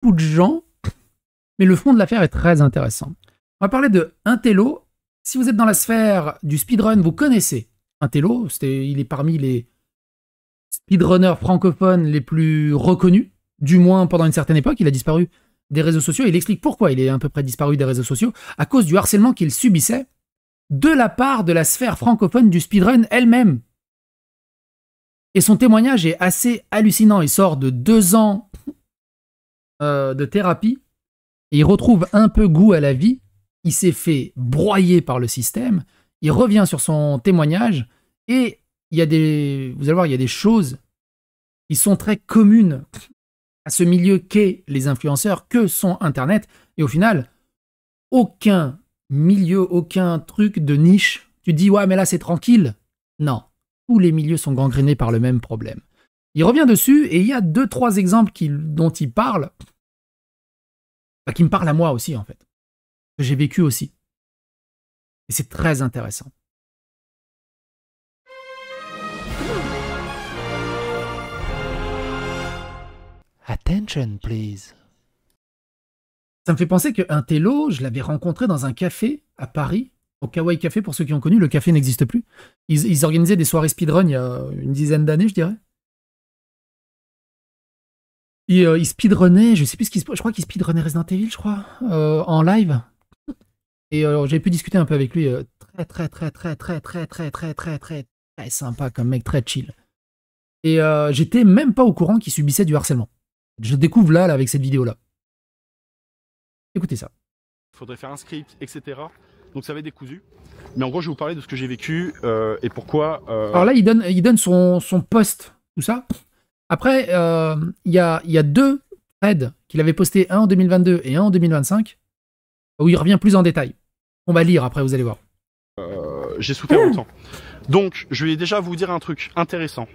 beaucoup de gens, mais le fond de l'affaire est très intéressant. On va parler de Intello. Si vous êtes dans la sphère du speedrun, vous connaissez Intello. Il est parmi les speedrunners francophones les plus reconnus, du moins pendant une certaine époque. Il a disparu des réseaux sociaux. Il explique pourquoi il est à peu près disparu des réseaux sociaux, à cause du harcèlement qu'il subissait de la part de la sphère francophone du speedrun elle-même. Et son témoignage est assez hallucinant. Il sort de 2 ans de thérapie et il retrouve un peu goût à la vie. Il s'est fait broyer par le système. Il revient sur son témoignage et il y a vous allez voir, il y a des choses qui sont très communes à ce milieu qu'est les influenceurs, que sont Internet. Et au final, aucun milieu, aucun truc de niche, tu te dis ouais mais là c'est tranquille. Non, tous les milieux sont gangrénés par le même problème. Il revient dessus et il y a 2-3 exemples dont il parle, qui me parlent à moi aussi en fait, que j'ai vécu aussi. Et c'est très intéressant. Attention, please. Ça me fait penser que Intello, je l'avais rencontré dans un café à Paris, au Kawaii Café, pour ceux qui ont connu. Le café n'existe plus. Ils organisaient des soirées speedrun il y a une dizaine d'années, je dirais. Et ils speedrunnaient, je sais plus je crois qu'ils speedrunnaient Resident Evil, je crois, en live. Et j'ai pu discuter un peu avec lui. Très sympa comme mec, très chill. Et j'étais même pas au courant qu'il subissait du harcèlement. Je découvre là avec cette vidéo-là. Écoutez ça. Il faudrait faire un script, etc. Donc ça va être décousu. Mais en gros, je vais vous parler de ce que j'ai vécu et pourquoi... Alors là, il donne son post, tout ça. Après, il y a 2 threads qu'il avait postés, un en 2022 et un en 2025, où il revient plus en détail. On va lire après, vous allez voir. J'ai souffert longtemps. Donc, je vais déjà vous dire un truc intéressant.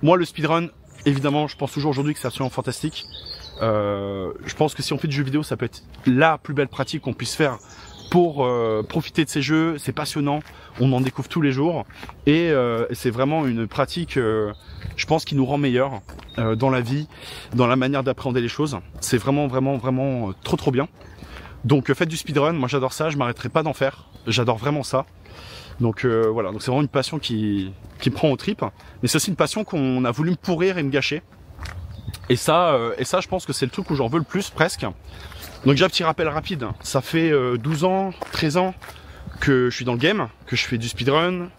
Moi, le speedrun, évidemment, je pense toujours aujourd'hui que c'est absolument fantastique. Je pense que si on fait du jeu vidéo, ça peut être la plus belle pratique qu'on puisse faire pour profiter de ces jeux. C'est passionnant, on en découvre tous les jours. Et c'est vraiment une pratique, je pense, qui nous rend meilleurs dans la vie, dans la manière d'appréhender les choses. C'est vraiment trop bien. Donc faites du speedrun, moi j'adore ça, je m'arrêterai pas d'en faire. J'adore vraiment ça. Donc voilà, donc c'est vraiment une passion qui me prend aux tripes. Mais c'est aussi une passion qu'on a voulu me pourrir et me gâcher. Et ça je pense que c'est le truc où j'en veux le plus presque. Donc j'ai un petit rappel rapide. Ça fait 12 ans, 13 ans que je suis dans le game, que je fais du speedrun,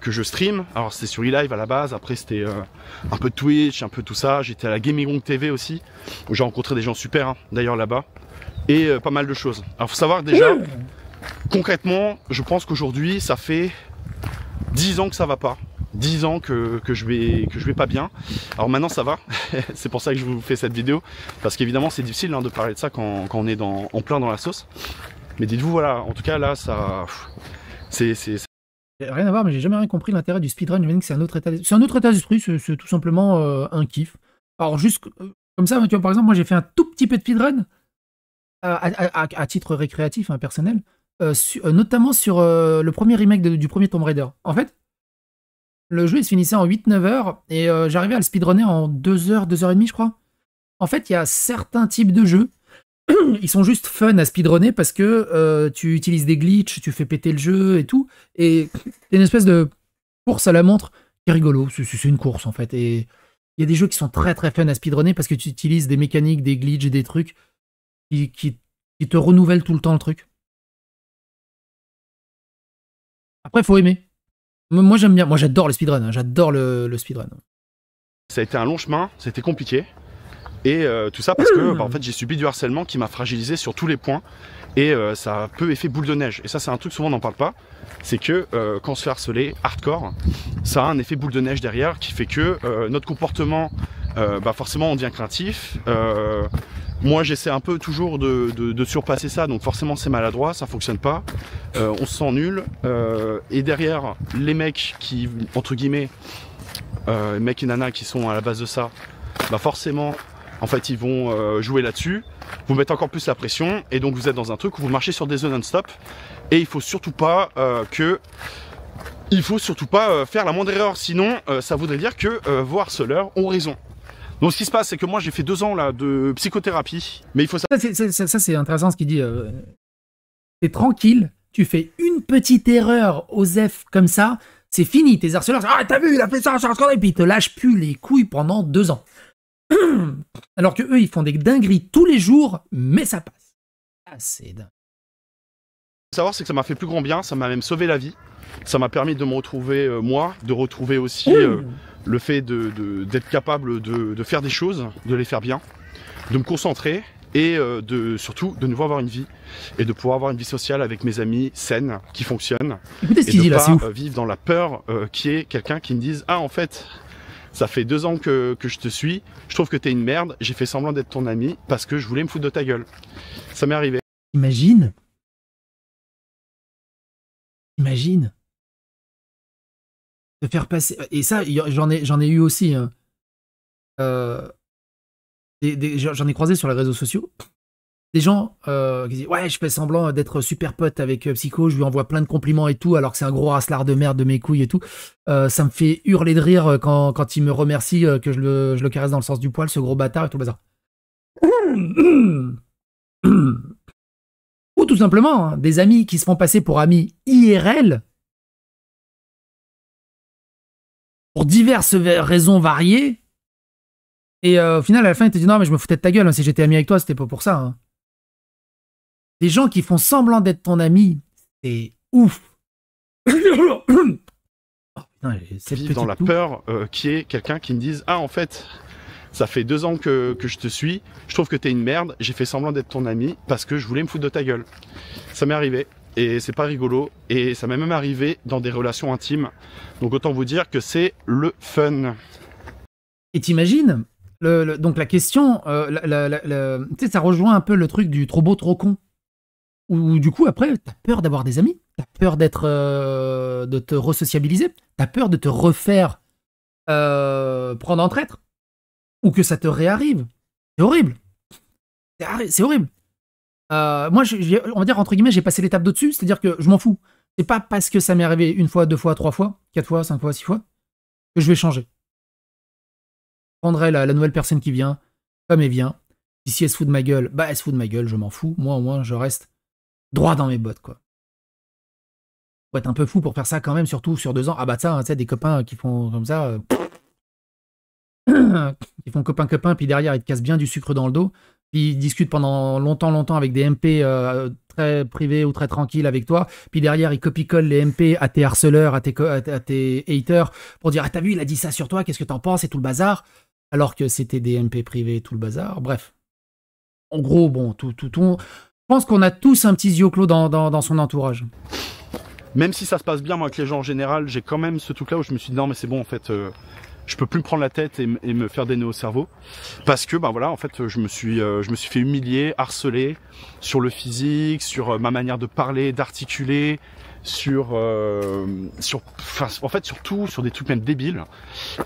que je stream. Alors c'était sur eLive à la base, après c'était un peu de Twitch, un peu tout ça. J'étais à la Gaming Room TV aussi, où j'ai rencontré des gens super, hein, d'ailleurs là-bas. Et pas mal de choses. Alors faut savoir déjà, concrètement, je pense qu'aujourd'hui, ça fait 10 ans que ça va pas. 10 ans que je vais pas bien. Alors maintenant ça va, c'est pour ça que je vous fais cette vidéo. Parce qu'évidemment c'est difficile hein, de parler de ça quand on est en plein dans la sauce. Mais dites-vous voilà, en tout cas là ça... c'est... Rien à voir, mais j'ai jamais rien compris l'intérêt du speedrun. Je me dis que c'est un autre état d'esprit, c'est tout simplement un kiff. Alors juste comme ça, tu vois, par exemple, moi j'ai fait un tout petit peu de speedrun à titre récréatif, hein, personnel, notamment sur le premier remake du premier Tomb Raider. En fait, le jeu il se finissait en 8-9 heures et j'arrivais à le speedrunner en 2 heures, 2 heures et demie, je crois. En fait, il y a certains types de jeux, ils sont juste fun à speedrunner parce que tu utilises des glitches, tu fais péter le jeu et tout. Et c'est une espèce de course à la montre qui est rigolo. C'est une course en fait. Et il y a des jeux qui sont très fun à speedrunner parce que tu utilises des mécaniques, des glitches, des trucs qui te renouvellent tout le temps le truc. Après, il faut aimer. Moi, j'aime bien. Moi, j'adore le speedrun. Hein. J'adore le speedrun. Ça a été un long chemin, c'était compliqué. Et tout ça parce que en fait, j'ai subi du harcèlement qui m'a fragilisé sur tous les points. Et ça a un peu effet boule de neige. Et ça, c'est un truc souvent on n'en parle pas. C'est que quand on se fait harceler hardcore, ça a un effet boule de neige derrière qui fait que notre comportement, forcément, on devient craintif. Moi, j'essaie un peu toujours de surpasser ça. Donc forcément, c'est maladroit, ça fonctionne pas. On se sent nul. Et derrière, les mecs qui, entre guillemets, mecs et nanas qui sont à la base de ça, forcément... En fait, ils vont jouer là-dessus, vous mettre encore plus la pression, et donc vous êtes dans un truc où vous marchez sur des zones non-stop, et il faut surtout pas faire la moindre erreur, sinon ça voudrait dire que vos harceleurs ont raison. Donc ce qui se passe, c'est que moi j'ai fait 2 ans là de psychothérapie, mais il faut savoir... Ça, c'est intéressant ce qu'il dit. T'es tranquille, tu fais une petite erreur aux F comme ça, c'est fini. Tes harceleurs, ah t'as vu, il a fait ça, et puis ils te lâchent plus les couilles pendant 2 ans. Alors que eux, ils font des dingueries tous les jours, mais ça passe. Ah, c'est dingue. Savoir, c'est que ça m'a fait plus grand bien, ça m'a même sauvé la vie. Ça m'a permis de me retrouver moi, de retrouver aussi le fait d'être capable de faire des choses, de les faire bien, de me concentrer et surtout de nouveau avoir une vie et de pouvoir avoir une vie sociale avec mes amis saine, qui fonctionne. Écoutez ce et qu'il dit de là, c'est ouf. pas vivre dans la peur qui est quelqu'un qui me dise « Ah en fait, ça fait 2 ans que je te suis, je trouve que t'es une merde, j'ai fait semblant d'être ton ami parce que je voulais me foutre de ta gueule. » Ça m'est arrivé. Imagine. De faire passer... Et ça, j'en ai eu aussi. Hein. J'en ai croisé sur les réseaux sociaux. Des gens qui disent « Ouais, je fais semblant d'être super pote avec Psycho, je lui envoie plein de compliments et tout, alors que c'est un gros racelard de merde de mes couilles et tout. Ça me fait hurler de rire quand il me remercie que je le caresse dans le sens du poil, ce gros bâtard et tout le bazar. » Ou tout simplement, hein, des amis qui se font passer pour amis IRL pour diverses raisons variées. Et au final, à la fin, ils te disent « Non, mais je me foutais de ta gueule, hein, si j'étais ami avec toi, c'était pas pour ça. Hein. » Des gens qui font semblant d'être ton ami, c'est ouf. Oh, putain, Vivre dans la peur qui est quelqu'un qui me dise « Ah en fait, ça fait 2 ans que je te suis, je trouve que t'es une merde, j'ai fait semblant d'être ton ami parce que je voulais me foutre de ta gueule. » Ça m'est arrivé et c'est pas rigolo et ça m'est même arrivé dans des relations intimes. Donc autant vous dire que c'est le fun. Et t'imagines donc la question, tu sais, ça rejoint un peu le truc du trop beau, trop con. Ou du coup, après, t'as peur d'avoir des amis, t'as peur de te resociabiliser, t'as peur de te refaire prendre en traître, ou que ça te réarrive. C'est horrible. C'est horrible. Moi, on va dire, entre guillemets, j'ai passé l'étape d'au-dessus, c'est-à-dire que je m'en fous. C'est pas parce que ça m'est arrivé 1 fois, 2 fois, 3 fois, 4 fois, 5 fois, 6 fois, que je vais changer. Je prendrai la nouvelle personne qui vient, comme elle vient. Puis si elle se fout de ma gueule, bah elle se fout de ma gueule, je m'en fous. Moi, au moins, je reste droit dans mes bottes, quoi. Faut être un peu fou pour faire ça quand même, surtout sur 2 ans. Ah bah ça, hein, tu sais, des copains qui font comme ça, qui font copain-copain, puis derrière, ils te cassent bien du sucre dans le dos, puis ils discutent pendant longtemps avec des MP très privés ou très tranquilles avec toi, puis derrière, ils copie-collent les MP à tes harceleurs, à tes haters, pour dire « Ah, t'as vu, il a dit ça sur toi, qu'est-ce que t'en penses ?» et tout le bazar, alors que c'était des MP privés, tout le bazar, bref. En gros, bon, je pense qu'on a tous un petit zioclo dans son entourage. Même si ça se passe bien moi avec les gens en général, j'ai quand même ce truc là où je me suis dit non mais c'est bon en fait, je peux plus me prendre la tête et me faire des nœuds au cerveau. Parce que ben voilà, en fait je me suis fait humilier, harceler sur le physique, sur ma manière de parler, d'articuler, en fait surtout sur des trucs même débiles.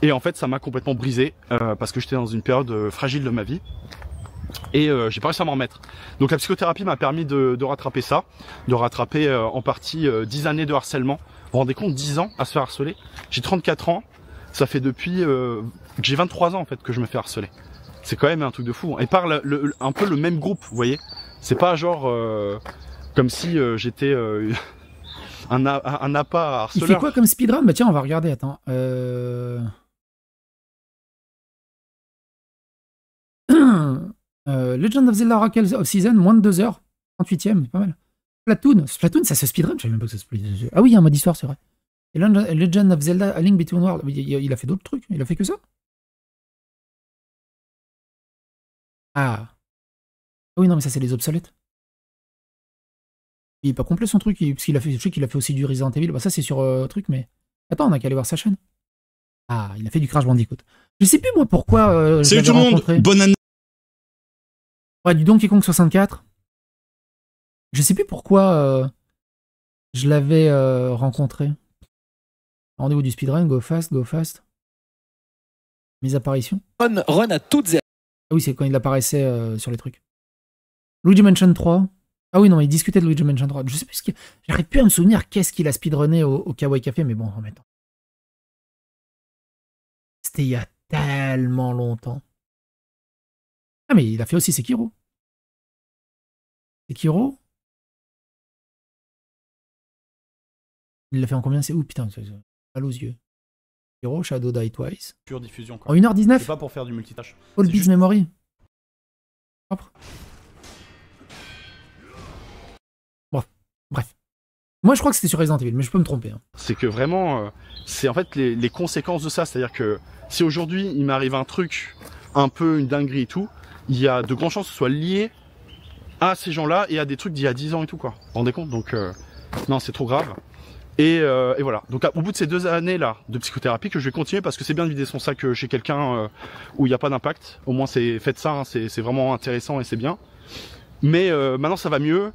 Et en fait ça m'a complètement brisé parce que j'étais dans une période fragile de ma vie. Et j'ai pas réussi à m'en remettre. Donc la psychothérapie m'a permis de rattraper ça, de rattraper en partie 10 années de harcèlement. Vous vous rendez compte, 10 ans à se faire harceler. J'ai 34 ans, ça fait depuis que j'ai 23 ans en fait que je me fais harceler. C'est quand même un truc de fou. Et par un peu le même groupe, vous voyez. C'est pas genre comme si j'étais un appât harceleur. Il fait quoi comme speedrun? Bah tiens, on va regarder, attends. Legend of Zelda Oracle of Season, moins de 2 heures. 38ème, pas mal. Splatoon, ça se speedrun, je savais même pas que ça se speedrun. Ah oui, il y a un mode histoire, c'est vrai. Et Legend of Zelda A Link Between Worlds, il a fait d'autres trucs, il a fait que ça. Ah. Ah oui, non, mais ça, c'est les obsolètes. Il est pas complet son truc, parce qu'il a fait, je sais qu'il a fait aussi du Resident Evil. Bah, ça, c'est sur truc, mais. Attends, on a qu'à aller voir sa chaîne. Ah, il a fait du Crash Bandicoot. Je sais plus, moi, pourquoi. Salut tout le monde, bonne année. Ouais, du Donkey Kong 64. Je sais plus pourquoi je l'avais rencontré. Rendez-vous du speedrun, go fast, go fast. Mes apparitions. Run à toutes et... Ah oui, c'est quand il apparaissait sur les trucs. Luigi Mansion 3. Ah oui, non, il discutait de Luigi Mansion 3. Je sais plus ce qu'il... J'arrive plus à me souvenir qu'est-ce qu'il a speedrunné au Kawaii Café, mais bon, en même temps. C'était il y a tellement longtemps. Ah, mais il a fait aussi Sekiro. Sekiro. Il l'a fait en combien? C'est où? Putain, c'est mal aux yeux. Sekiro, Shadow Die Twice. Pure diffusion, quoi. En 1h19. C'est pas pour faire du multitâche. All Beats juste... Memory. Propre. Bon, bref. Moi, je crois que c'était sur Resident Evil, mais je peux me tromper. Hein. C'est que vraiment, c'est en fait les conséquences de ça. C'est-à-dire que si aujourd'hui, il m'arrive un truc, un peu une dinguerie et tout, il y a de grandes chances que ce soit lié à ces gens-là et à des trucs d'il y a 10 ans et tout, quoi. Vous vous rendez compte? Donc, non, c'est trop grave. Et voilà. Donc, au bout de ces 2 années-là de psychothérapie, que je vais continuer parce que c'est bien de vider son sac chez quelqu'un où il n'y a pas d'impact. Au moins, faites ça, hein, c'est vraiment intéressant et c'est bien. Mais maintenant ça va mieux,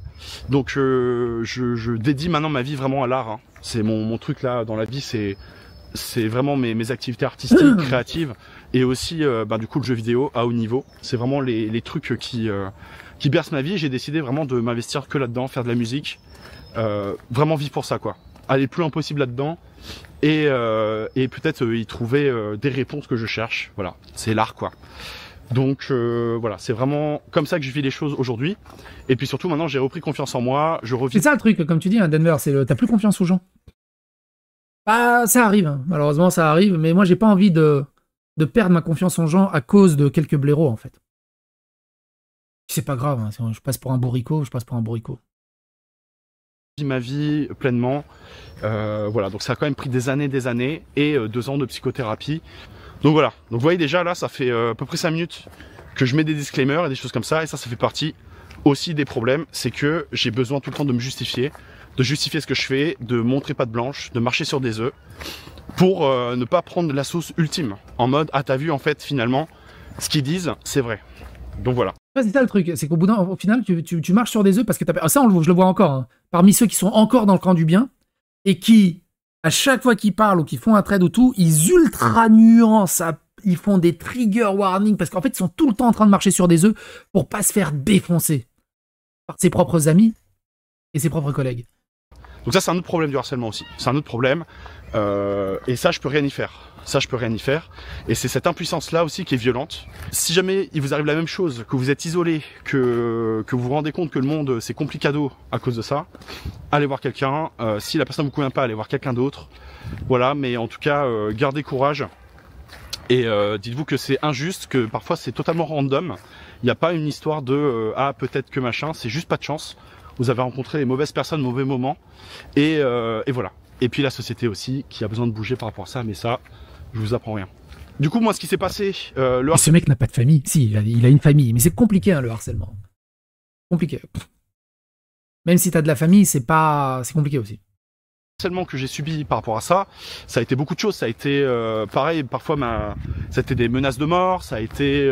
donc je dédie maintenant ma vie vraiment à l'art. Hein. C'est mon truc là dans la vie, c'est vraiment mes activités artistiques, créatives, et aussi du coup le jeu vidéo à haut niveau. C'est vraiment les trucs qui bercent ma vie. J'ai décidé vraiment de m'investir que là-dedans, faire de la musique, vraiment vivre pour ça, quoi. Aller le plus loin possible là-dedans et peut-être y trouver des réponses que je cherche. Voilà, c'est l'art, quoi. Donc voilà, c'est vraiment comme ça que je vis les choses aujourd'hui. Et puis surtout, maintenant, j'ai repris confiance en moi. C'est ça le truc, comme tu dis, hein, Denver, c'est t'as plus confiance aux gens. Bah, ça arrive, hein. Malheureusement, ça arrive. Mais moi, j'ai pas envie de perdre ma confiance en gens à cause de quelques blaireaux, en fait. C'est pas grave, hein. Je passe pour un bourricot, je passe pour un bourricot. Je vis ma vie pleinement. Voilà, donc ça a quand même pris des années et 2 ans de psychothérapie. Donc voilà, donc vous voyez déjà là ça fait à peu près 5 minutes que je mets des disclaimers et des choses comme ça, et ça fait partie aussi des problèmes, c'est que j'ai besoin tout le temps de me justifier, de justifier ce que je fais, de montrer patte blanche, de marcher sur des œufs, pour ne pas prendre la sauce ultime, en mode ah t'as vu en fait finalement ce qu'ils disent c'est vrai. Donc voilà. Ouais, c'est ça le truc, c'est au final tu marches sur des œufs parce que t'as... Ça je le vois encore, hein. Parmi ceux qui sont encore dans le camp du bien et qui... À chaque fois qu'ils parlent ou qu'ils font un trade ou tout, ils ultra nuancent, ils font des trigger warnings parce qu'en fait, ils sont tout le temps en train de marcher sur des œufs pour pas se faire défoncer par ses propres amis et ses propres collègues. Donc ça, c'est un autre problème du harcèlement aussi. C'est un autre problème. Et ça, je peux rien y faire. Ça, je peux rien y faire. Et c'est cette impuissance-là aussi qui est violente. Si jamais il vous arrive la même chose, que vous êtes isolé, que vous vous rendez compte que le monde, c'est complicado à cause de ça, allez voir quelqu'un. Si la personne ne vous convient pas, allez voir quelqu'un d'autre. Voilà, mais en tout cas, gardez courage. Et dites-vous que c'est injuste, que parfois c'est totalement random. Il n'y a pas une histoire de ah, peut-être que machin, c'est juste pas de chance. Vous avez rencontré les mauvaises personnes, mauvais moments. Et voilà. Et puis la société aussi, qui a besoin de bouger par rapport à ça, mais ça, je vous apprends rien. Du coup, moi, ce qui s'est passé... Ce mec n'a pas de famille. Si, il a une famille, mais c'est compliqué, hein, le harcèlement. Compliqué. Même si t'as de la famille, c'est compliqué aussi. Le harcèlement que j'ai subi par rapport à ça, ça a été beaucoup de choses. Ça a été, pareil, parfois, ça a été des menaces de mort, ça a été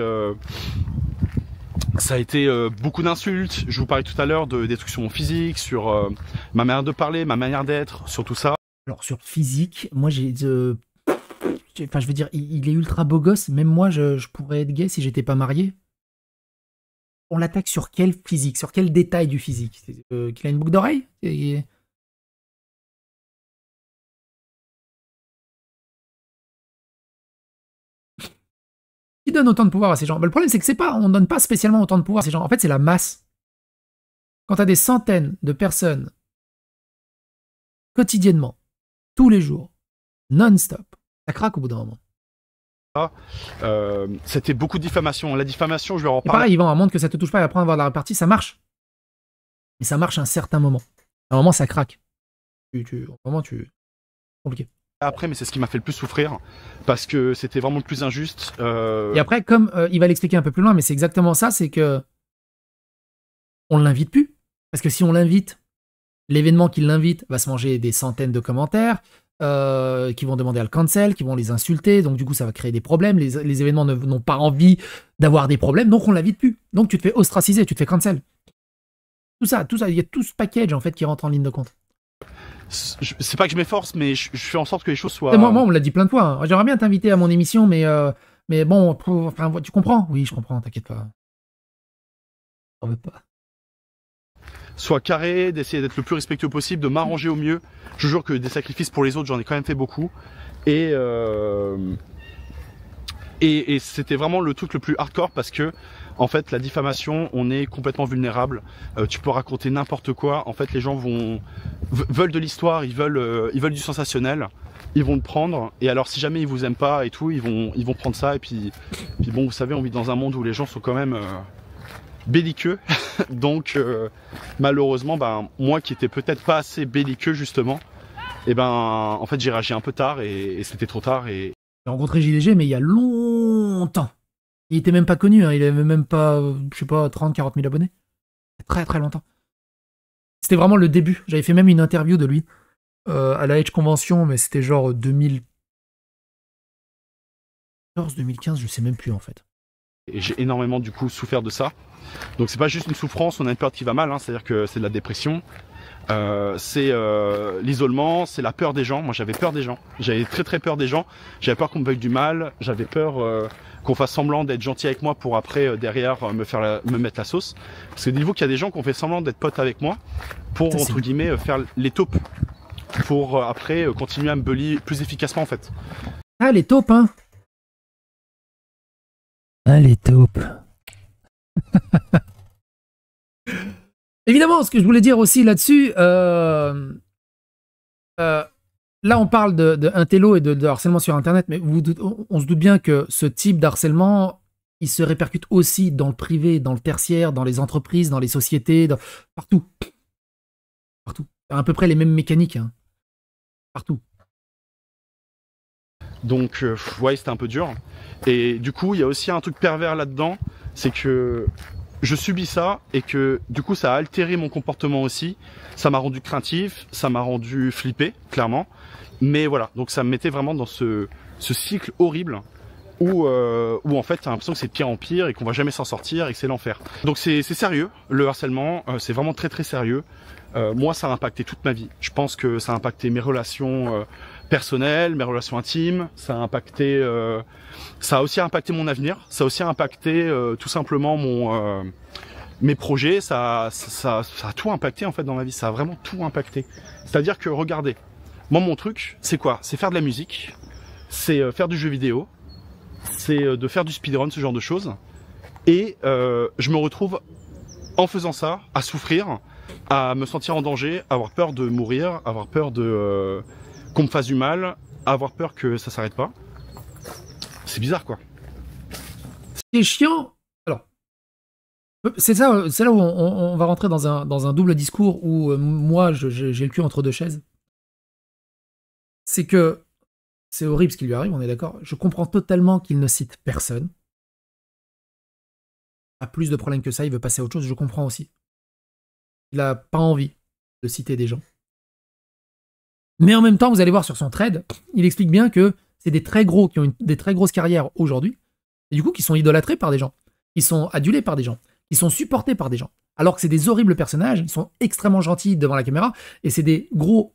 beaucoup d'insultes. Je vous parlais tout à l'heure de destruction physique, sur ma manière de parler, ma manière d'être, sur tout ça. Alors, sur physique, moi, enfin, je veux dire, il est ultra beau gosse. Même moi, je pourrais être gay si j'étais pas marié. On l'attaque sur quel physique? Sur quel détail du physique? Qu'il a une boucle d'oreille? Qui donne autant de pouvoir à ces gens? Le problème, c'est que on ne donne pas spécialement autant de pouvoir à ces gens. En fait, c'est la masse. Quand tu as des centaines de personnes quotidiennement, tous les jours, non-stop, ça craque au bout d'un moment. C'était beaucoup de diffamation. La diffamation, je vais en reparler. Pareil, Yvan, à montre que ça te touche pas et après avoir de la répartie, ça marche. Mais ça marche à un certain moment. À un moment, ça craque. À un moment, compliqué. Après, mais c'est ce qui m'a fait le plus souffrir, parce que c'était vraiment le plus injuste. Et après, comme il va l'expliquer un peu plus loin, mais c'est exactement ça, c'est que on ne l'invite plus. Parce que si on l'invite, l'événement qui l'invite va se manger des centaines de commentaires, qui vont demander à le cancel, qui vont les insulter, donc du coup ça va créer des problèmes, les événements n'ont pas envie d'avoir des problèmes, donc on l'invite plus. Donc tu te fais ostraciser, tu te fais cancel. Tout ça, il y a tout ce package en fait qui rentre en ligne de compte. C'est pas que je m'efforce, mais je fais en sorte que les choses soient... Moi, on me l'a dit plein de fois, hein. J'aimerais bien t'inviter à mon émission, mais bon, enfin, tu comprends? Oui, je comprends, t'inquiète pas. On veut pas. Soit carré, d'essayer d'être le plus respectueux possible, de m'arranger au mieux. Je jure que des sacrifices pour les autres, j'en ai quand même fait beaucoup. Et Et c'était vraiment le truc le plus hardcore parce que en fait la diffamation, on est complètement vulnérable. Tu peux raconter n'importe quoi. En fait, les gens veulent de l'histoire, ils veulent du sensationnel. Ils vont le prendre, et alors si jamais ils vous aiment pas et tout, ils vont prendre ça, et puis bon, vous savez, on vit dans un monde où les gens sont quand même belliqueux, donc malheureusement, ben moi qui étais peut-être pas assez belliqueux justement, et ben en fait j'ai réagi un peu tard, et c'était trop tard. Et j'ai rencontré JLG, mais il y a longtemps. Il était même pas connu, hein. Il avait même pas, je sais pas, 30-40 000 abonnés. Très très longtemps. C'était vraiment le début. J'avais fait même une interview de lui. À la Edge Convention, mais c'était genre 2014-2015, je sais même plus en fait. Et j'ai énormément du coup souffert de ça. Donc c'est pas juste une souffrance, on a une période qui va mal, hein, c'est-à-dire que c'est de la dépression, c'est l'isolement, c'est la peur des gens. Moi j'avais peur des gens, j'avais très très peur des gens, j'avais peur qu'on me veuille du mal, j'avais peur qu'on fasse semblant d'être gentil avec moi pour après derrière me mettre la sauce. Parce que dites-vous qu'il y a des gens qui ont fait semblant d'être potes avec moi pour entre guillemets faire les taupes. Pour après continuer à me bully plus efficacement en fait. Ah les taupes, hein. Ah les taupes. Évidemment, ce que je voulais dire aussi là-dessus, là on parle de intello et de harcèlement sur internet, mais on se doute bien que ce type d'harcèlement, il se répercute aussi dans le privé, dans le tertiaire, dans les entreprises, dans les sociétés, partout. Partout. À peu près les mêmes mécaniques, hein. Partout. Donc ouais, c'était un peu dur. Et du coup, il y a aussi un truc pervers là-dedans, c'est que je subis ça et que du coup, ça a altéré mon comportement aussi. Ça m'a rendu craintif, ça m'a rendu flippé, clairement. Mais voilà, donc ça me mettait vraiment dans ce cycle horrible où en fait, t'as l'impression que c'est de pire en pire et qu'on va jamais s'en sortir et que c'est l'enfer. Donc c'est sérieux, le harcèlement, c'est vraiment très très sérieux. Moi, ça a impacté toute ma vie. Je pense que ça a impacté mes relations personnelles, mes relations intimes. Ça a aussi impacté mon avenir. Ça a aussi impacté tout simplement mes projets. Ça a tout impacté en fait dans ma vie. Ça a vraiment tout impacté. C'est-à-dire que regardez, moi mon truc, c'est quoi? C'est faire de la musique, c'est faire du jeu vidéo, c'est de faire du speedrun, ce genre de choses. Et je me retrouve en faisant ça à souffrir, à me sentir en danger, avoir peur de mourir, avoir peur de qu'on me fasse du mal, avoir peur que ça s'arrête pas. C'est bizarre quoi. C'est chiant. Alors, c'est là où on va rentrer dans un double discours où moi j'ai le cul entre deux chaises. C'est que c'est horrible ce qui lui arrive, on est d'accord. Je comprends totalement qu'il ne cite personne. Il a plus de problèmes que ça, il veut passer à autre chose, je comprends aussi. Il n'a pas envie de citer des gens. Mais en même temps, vous allez voir sur son thread, il explique bien que c'est des très gros qui ont des très grosses carrières aujourd'hui, et du coup qui sont idolâtrés par des gens, qui sont adulés par des gens, qui sont supportés par des gens. Alors que c'est des horribles personnages, ils sont extrêmement gentils devant la caméra, et c'est des gros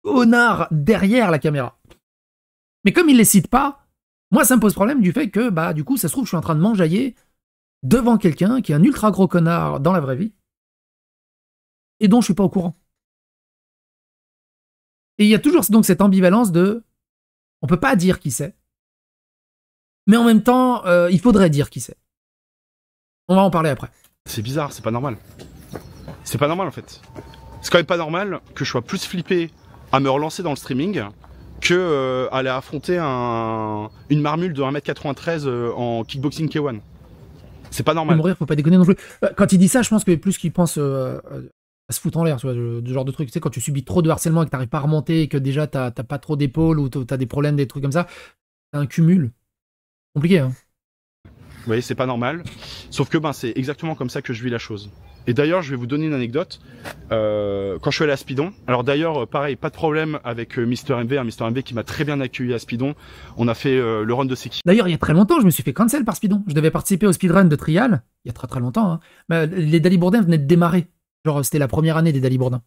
honnards derrière la caméra. Mais comme il ne les cite pas, moi ça me pose problème du fait que, bah du coup, ça se trouve, je suis en train de m'enjailler devant quelqu'un qui est un ultra gros connard dans la vraie vie, et dont je suis pas au courant. Et il y a toujours donc cette ambivalence de on peut pas dire qui c'est, mais en même temps, il faudrait dire qui c'est. On va en parler après. C'est bizarre, c'est pas normal. C'est pas normal en fait. C'est quand même pas normal que je sois plus flippé à me relancer dans le streaming que aller affronter une marmule de 1m93 en kickboxing K1. C'est pas normal. Mourir, faut pas déconner non plus. Quand il dit ça, je pense que plus qu'il pense à se foutre en l'air, tu vois, du genre de truc. Tu sais, quand tu subis trop de harcèlement et que t'arrives pas à remonter et que déjà t'as pas trop d'épaules ou t'as des problèmes, des trucs comme ça, t'as un cumul. Compliqué, hein. Oui, c'est pas normal. Sauf que c'est exactement comme ça que je vis la chose. Et d'ailleurs, je vais vous donner une anecdote. Quand je suis allé à Spidon, alors d'ailleurs, pareil, pas de problème avec Mister MV, Mister MV qui m'a très bien accueilli à Spidon. On a fait le run de Seki. D'ailleurs, il y a très longtemps, je me suis fait cancel par Spidon. Je devais participer au speedrun de Trial, il y a très très longtemps. Hein. Mais les Dalibourdins venaient de démarrer. Genre, c'était la première année des Dalibourdins.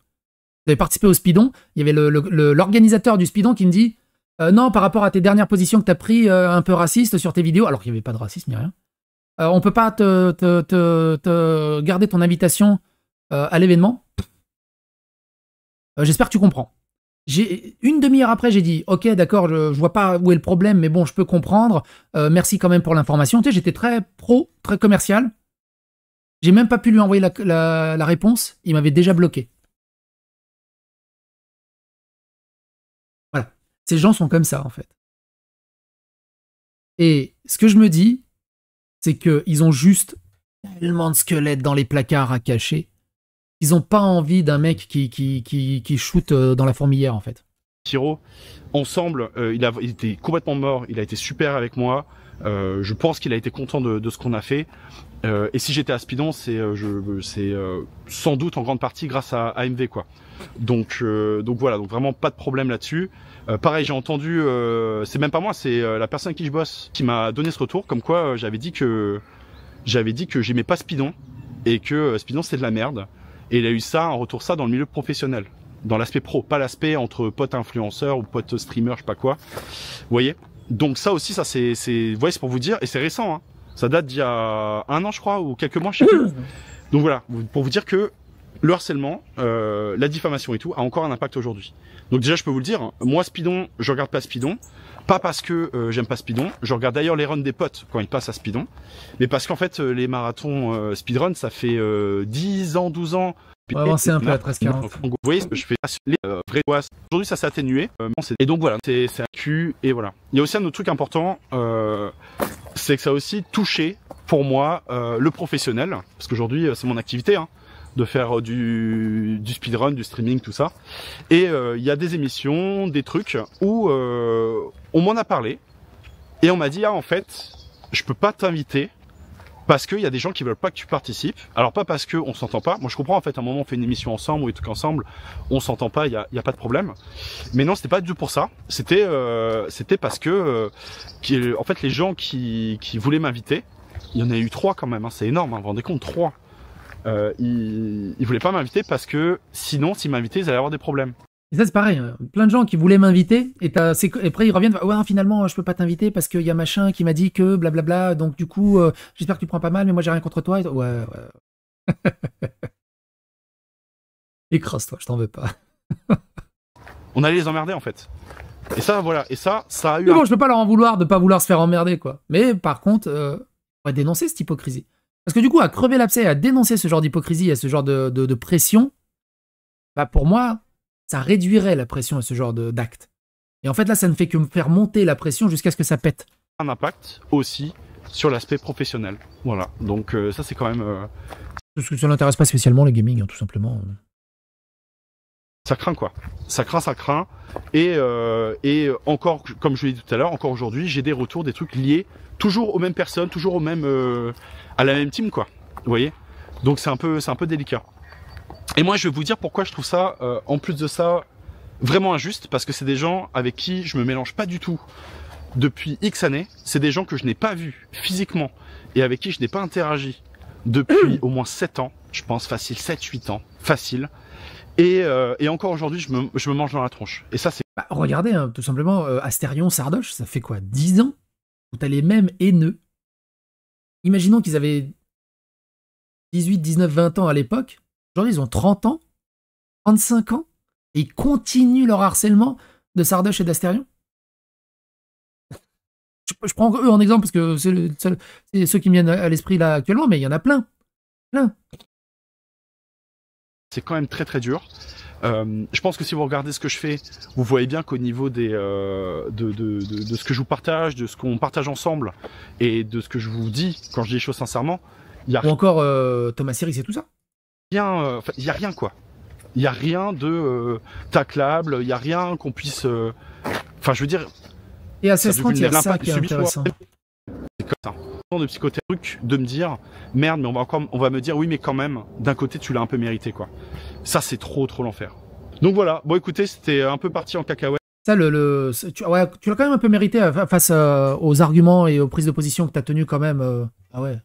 J'avais participé au Spidon. Il y avait l'organisateur du Spidon qui me dit non, par rapport à tes dernières positions que t'as pris un peu raciste sur tes vidéos, alors qu'il n'y avait pas de racisme ni rien. On peut pas te garder ton invitation à l'événement. J'espère que tu comprends. Une demi-heure après, j'ai dit, ok, d'accord, je vois pas où est le problème, mais bon, je peux comprendre. Merci quand même pour l'information. Tu sais, j'étais très pro, très commercial. J'ai même pas pu lui envoyer la réponse. Il m'avait déjà bloqué. Voilà. Ces gens sont comme ça, en fait. Et ce que je me dis, c'est qu'ils ont juste tellement de squelettes dans les placards à cacher. Ils ont pas envie d'un mec qui shoot dans la fourmilière, en fait. Tiro, ensemble, il était complètement mort, il a été super avec moi. Je pense qu'il a été content de ce qu'on a fait. Et si j'étais à Speedon, c'est sans doute en grande partie grâce à AMV, quoi. Donc voilà, donc vraiment pas de problème là-dessus. Pareil, j'ai entendu, c'est même pas moi, c'est la personne avec qui je bosse qui m'a donné ce retour, comme quoi j'avais dit que j'aimais pas Speedon et que Speedon c'est de la merde. Et il a eu ça, en retour ça, dans le milieu professionnel. Dans l'aspect pro, pas l'aspect entre potes influenceurs ou potes streamers, je sais pas quoi. Vous voyez? Donc ça aussi, ça c'est, vous voyez, c'est pour vous dire, et c'est récent, hein. Ça date d'il y a 1 an, je crois, ou quelques mois, je sais plus. Donc voilà, pour vous dire que le harcèlement, la diffamation et tout, a encore un impact aujourd'hui. Donc déjà, je peux vous le dire, hein, moi, Speedon, je regarde pas Speedon. Pas parce que j'aime pas Speedon, je regarde d'ailleurs les runs des potes quand ils passent à Speedon, mais parce qu'en fait les marathons speedrun ça fait 10 ans, 12 ans. On va avancer un peu à 13-40. Vous voyez ce que je fais les vrais bois. Aujourd'hui ça s'est atténué, et donc voilà, c'est un cul, et voilà. Il y a aussi un autre truc important, c'est que ça a aussi touché pour moi le professionnel, parce qu'aujourd'hui c'est mon activité, hein, de faire du speedrun, du streaming, tout ça. Et il y a des émissions, des trucs où on m'en a parlé et on m'a dit, ah en fait, je peux pas t'inviter parce qu'il y a des gens qui veulent pas que tu participes. Alors pas parce qu'on s'entend pas, moi je comprends en fait, à un moment on fait une émission ensemble ou des trucs ensemble, on s'entend pas, il y a pas de problème. Mais non, c'était pas du tout pour ça, c'était parce que en fait les gens qui voulaient m'inviter, il y en a eu 3 quand même, hein, c'est énorme, hein, vous vous rendez compte, 3. Ils voulaient pas m'inviter parce que sinon, s'ils m'invitaient, ils allaient avoir des problèmes. Et ça, c'est pareil. Hein. Plein de gens qui voulaient m'inviter et après ils reviennent. Ouais, finalement, je peux pas t'inviter parce qu'il y a machin qui m'a dit que blablabla. Donc du coup, j'espère que tu prends pas mal, mais moi j'ai rien contre toi. Ouais. Écrase-toi, je t'en veux pas. On allait les emmerder en fait. Et ça, voilà. Et ça a eu. Mais bon, je peux pas leur en vouloir de pas vouloir se faire emmerder, quoi. Mais par contre, on va dénoncer cette hypocrisie. Parce que du coup, à crever l'abcès, à dénoncer ce genre d'hypocrisie, à ce genre de pression, bah pour moi, ça réduirait la pression à ce genre d'acte. Et en fait, là, ça ne fait que me faire monter la pression jusqu'à ce que ça pète. Un impact aussi sur l'aspect professionnel. Voilà. Donc ça, c'est quand même... Parce que ça n'intéresse pas spécialement le gaming, hein, tout simplement. Ça craint, quoi. Ça craint. Et encore, comme je l'ai dit tout à l'heure, encore aujourd'hui, j'ai des retours, des trucs liés toujours aux mêmes personnes, toujours au même... à la même team, quoi. Vous voyez? Donc c'est un peu délicat. Et moi, je vais vous dire pourquoi je trouve ça, en plus de ça, vraiment injuste, parce que c'est des gens avec qui je me mélange pas du tout depuis X années. C'est des gens que je n'ai pas vus physiquement et avec qui je n'ai pas interagi depuis au moins 7 ans, je pense facile, 7-8 ans, facile. Et encore aujourd'hui, je me mange dans la tronche. Et ça, c'est... Bah, regardez, hein, tout simplement, Astérion, Sardoche, ça fait quoi, 10 ans où t'as les mêmes haineux. Imaginons qu'ils avaient 18, 19, 20 ans à l'époque. Aujourd'hui, ils ont 30 ans, 35 ans, et ils continuent leur harcèlement de Sardoche et d'Astérion. Je prends eux en exemple parce que c'est ceux qui me viennent à l'esprit là actuellement, mais il y en a plein. C'est quand même très très dur. Je pense que si vous regardez ce que je fais, vous voyez bien qu'au niveau des de ce que je vous partage, de ce qu'on partage ensemble et de ce que je vous dis quand je dis les choses sincèrement, il y a... Ou encore Thomas Series et tout ça. Il y a rien, quoi. Il y a rien de taclable, il y a rien qu'on puisse... Enfin, je veux dire... Et à 16-30, il y a ça qui est intéressant. C'est comme ça. De psychothé truc de me dire merde, mais on va me dire oui, mais quand même, d'un côté, tu l'as un peu mérité, quoi. Ça, c'est trop l'enfer. Donc voilà. Bon, écoutez, c'était un peu parti en cacahuète. Ça, tu l'as quand même un peu mérité face aux arguments et aux prises de position que t'as tenues quand même. Ah ouais.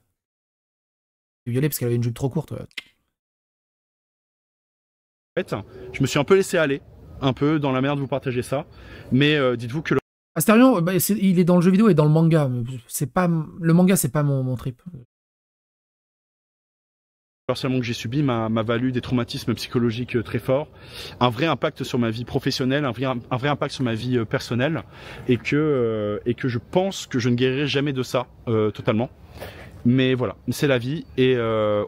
Violée parce qu'elle avait une jupe trop courte. Ouais. Je me suis un peu laissé aller, un peu dans la merde, vous partagez ça, mais dites-vous que Astérion, bah, il est dans le jeu vidéo et dans le manga. Le manga, c'est pas mon trip. Le harcèlement que j'ai subi m'a valu des traumatismes psychologiques très forts, un vrai impact sur ma vie professionnelle, un vrai impact sur ma vie personnelle, et que je pense que je ne guérirai jamais de ça totalement. Mais voilà, c'est la vie. Et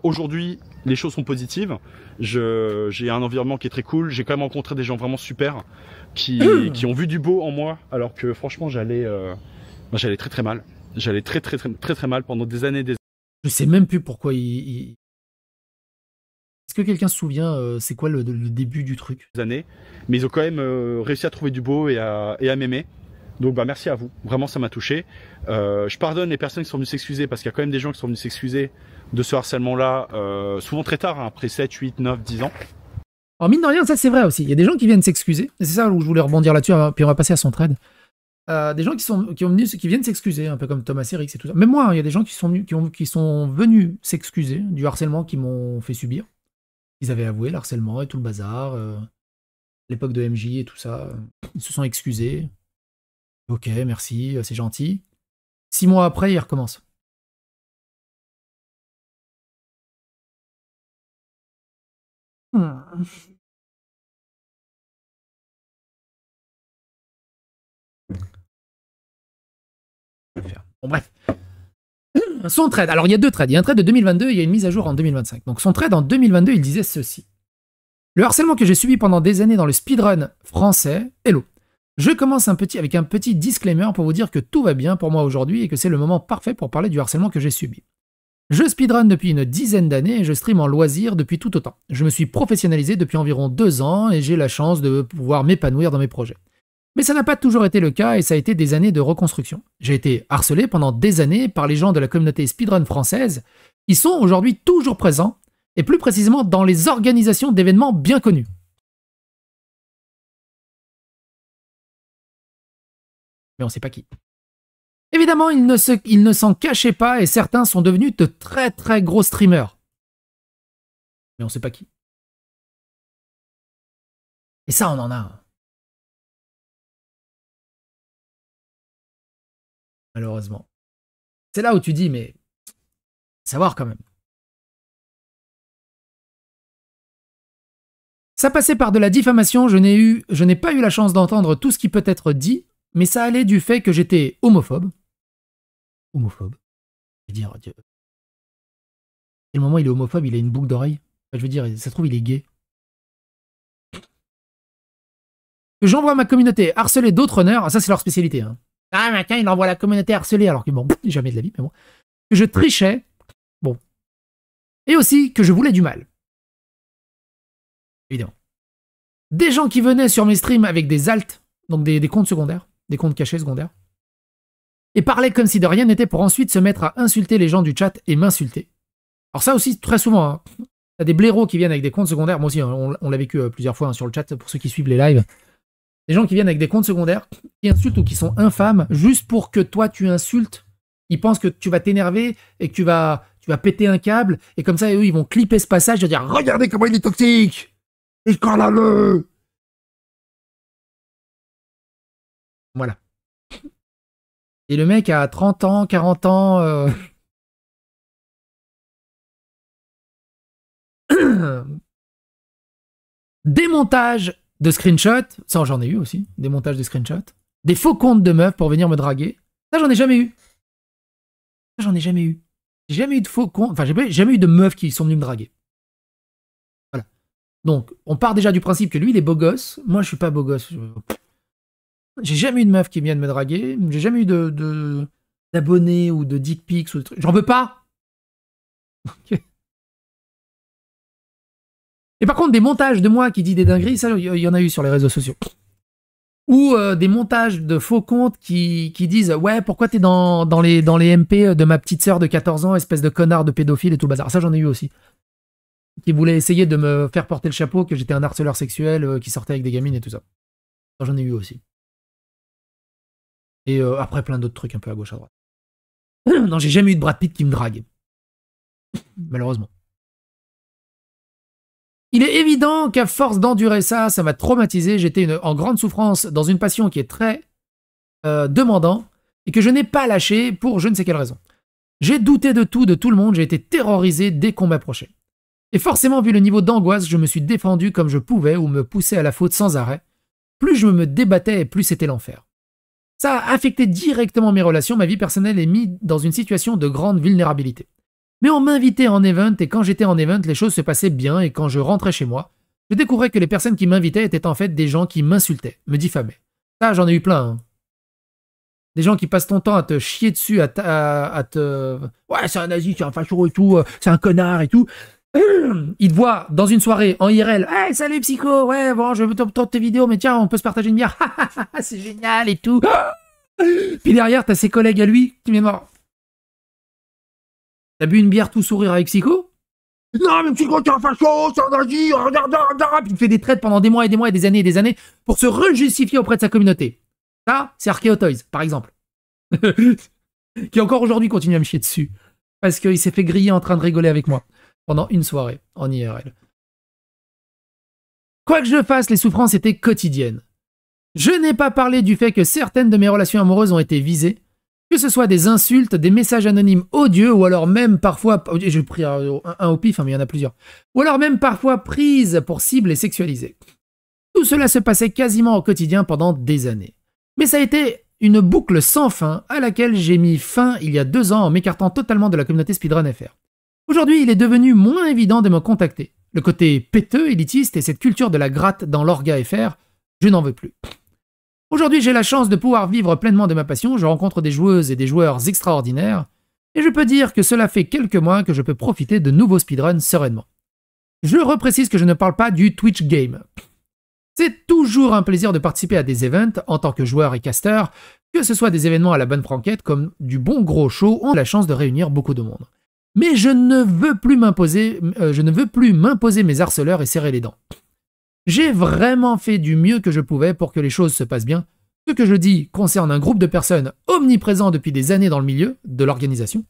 aujourd'hui, les choses sont positives. J'ai un environnement qui est très cool. J'ai quand même rencontré des gens vraiment super qui ont vu du beau en moi, alors que franchement, j'allais très très mal. J'allais très mal pendant des années et des années. Je sais même plus pourquoi il... Est-ce que quelqu'un se souvient, c'est quoi le début du truc? Mais ils ont quand même réussi à trouver du beau et à m'aimer. Donc bah merci à vous, vraiment ça m'a touché. Je pardonne les personnes qui sont venues s'excuser, parce qu'il y a quand même des gens qui sont venus s'excuser de ce harcèlement-là, souvent très tard, hein, après 7, 8, 9, 10 ans. Alors mine de rien, ça c'est vrai aussi, il y a des gens qui viennent s'excuser, et c'est ça où je voulais rebondir là-dessus, puis on va passer à son trade. Des gens qui viennent s'excuser, un peu comme Thomas Erix et tout ça. Même moi, il y a des gens qui sont venus s'excuser du harcèlement qu'ils m'ont fait subir. Ils avaient avoué le harcèlement et tout le bazar, l'époque de MJ et tout ça, ils se sont excusés. Ok, merci, c'est gentil. 6 mois après, ils recommencent. Bon, bref. Son trade. Alors, il y a deux trades. Il y a un trade de 2022 et il y a une mise à jour en 2025. Donc, son trade en 2022, il disait ceci. Le harcèlement que j'ai subi pendant des années dans le speedrun français, hello. Je commence avec un petit disclaimer pour vous dire que tout va bien pour moi aujourd'hui et que c'est le moment parfait pour parler du harcèlement que j'ai subi. Je speedrun depuis une dizaine d'années et je stream en loisir depuis tout autant. Je me suis professionnalisé depuis environ 2 ans et j'ai la chance de pouvoir m'épanouir dans mes projets. Mais ça n'a pas toujours été le cas et ça a été des années de reconstruction. J'ai été harcelé pendant des années par les gens de la communauté speedrun française. Ils sont aujourd'hui toujours présents, et plus précisément dans les organisations d'événements bien connus. Mais on ne sait pas qui. Évidemment, ils ne s'en cachaient pas et certains sont devenus de très très gros streamers. Mais on ne sait pas qui. Et ça, on en a un. Malheureusement. C'est là où tu dis, mais... savoir quand même. Ça passait par de la diffamation, je n'ai pas eu la chance d'entendre tout ce qui peut être dit, mais ça allait du fait que j'étais homophobe. Homophobe. Je veux dire, Dieu. À quel moment il est homophobe, il a une boucle d'oreille? Je veux dire, ça se trouve, il est gay. Que j'envoie ma communauté harceler d'autres honneurs, ça c'est leur spécialité. Hein. Ah, mais tiens, il envoie la communauté harceler, alors que bon, jamais de la vie, mais bon. Que je trichais, bon. Et aussi que je voulais du mal. Évidemment. Des gens qui venaient sur mes streams avec des alts, donc des comptes secondaires, des comptes cachés secondaires, et parlaient comme si de rien n'était pour ensuite se mettre à insulter les gens du chat et m'insulter. Alors ça aussi, très souvent, hein, t'as des blaireaux qui viennent avec des comptes secondaires, moi aussi, hein, on l'a vécu plusieurs fois hein, sur le chat, pour ceux qui suivent les lives, des gens qui viennent avec des comptes secondaires, qui insultent ou qui sont infâmes, juste pour que toi tu insultes, ils pensent que tu vas t'énerver et que tu vas péter un câble, et comme ça, eux, ils vont clipper ce passage et dire « Regardez comment il est toxique !» Et scandaleux. Voilà. Et le mec a 30 ans, 40 ans... Des montages de screenshots, ça j'en ai eu aussi, des montages de screenshots. Des faux comptes de meufs pour venir me draguer. Ça j'en ai jamais eu. Ça j'en ai jamais eu. J'ai jamais eu de faux comptes, enfin j'ai jamais eu de meufs qui sont venues me draguer. Donc, on part déjà du principe que lui, il est beau gosse. Moi, je suis pas beau gosse. J'ai jamais eu de meuf qui vienne me draguer. J'ai jamais eu d'abonnés ou de dick pics ou de trucs. J'en veux pas. Okay. Et par contre, des montages de moi qui dit des dingueries, ça, il y en a eu sur les réseaux sociaux. Ou des montages de faux comptes qui disent « Ouais, pourquoi t'es dans les MP de ma petite sœur de 14 ans, espèce de connard de pédophile et tout le bazar. » Ça, j'en ai eu aussi. Qui voulait essayer de me faire porter le chapeau, que j'étais un harceleur sexuel, qui sortait avec des gamines et tout ça. Ça, j'en ai eu aussi. Et après, plein d'autres trucs un peu à gauche, à droite. Non, j'ai jamais eu de Brad Pitt qui me drague. Malheureusement. Il est évident qu'à force d'endurer ça, ça m'a traumatisé. J'étais en grande souffrance dans une passion qui est très demandant et que je n'ai pas lâché pour je ne sais quelle raison. J'ai douté de tout le monde, j'ai été terrorisé dès qu'on m'approchait. Et forcément, vu le niveau d'angoisse, je me suis défendu comme je pouvais ou me poussais à la faute sans arrêt. Plus je me débattais et plus c'était l'enfer. Ça a affecté directement mes relations, ma vie personnelle est mise dans une situation de grande vulnérabilité. Mais on m'invitait en event et quand j'étais en event, les choses se passaient bien et quand je rentrais chez moi, je découvrais que les personnes qui m'invitaient étaient en fait des gens qui m'insultaient, me diffamaient. Ça, j'en ai eu plein. Hein. Des gens qui passent ton temps à te chier dessus, à te... Ouais, c'est un nazi, c'est un facho et tout, c'est un connard et tout. Ils te voient dans une soirée en IRL. Hey, salut psycho, ouais, bon, je veux t'entendre tes vidéos, mais tiens, on peut se partager une bière. C'est génial et tout. Puis derrière, t'as ses collègues à lui qui viennent voir. T'as bu une bière tout sourire avec psycho? Non, mais psycho, t'es un facho, c'est un nazi, puis il fait des traites pendant des mois et des mois et des années pour se rejustifier auprès de sa communauté. Ça, c'est Archeotoys, par exemple. Qui encore aujourd'hui continue à me chier dessus. Parce qu'il s'est fait griller en train de rigoler avec moi. Pendant une soirée, en IRL. Quoi que je fasse, les souffrances étaient quotidiennes. Je n'ai pas parlé du fait que certaines de mes relations amoureuses ont été visées, que ce soit des insultes, des messages anonymes odieux, ou alors même parfois... J'ai pris un au pif, hein, mais il y en a plusieurs. Ou alors même parfois prises pour cible et sexualisées. Tout cela se passait quasiment au quotidien pendant des années. Mais ça a été une boucle sans fin à laquelle j'ai mis fin il y a 2 ans en m'écartant totalement de la communauté SpeedrunFR. Aujourd'hui, il est devenu moins évident de me contacter. Le côté péteux, élitiste et cette culture de la gratte dans l'orga FR, je n'en veux plus. Aujourd'hui, j'ai la chance de pouvoir vivre pleinement de ma passion, je rencontre des joueuses et des joueurs extraordinaires, et je peux dire que cela fait quelques mois que je peux profiter de nouveaux speedruns sereinement. Je reprécise que je ne parle pas du Twitch game. C'est toujours un plaisir de participer à des events en tant que joueur et caster, que ce soit des événements à la bonne franquette comme du bon gros show, on a la chance de réunir beaucoup de monde. Mais je ne veux plus m'imposer mes harceleurs et serrer les dents. J'ai vraiment fait du mieux que je pouvais pour que les choses se passent bien. Ce que je dis concerne un groupe de personnes omniprésents depuis des années dans le milieu de l'organisation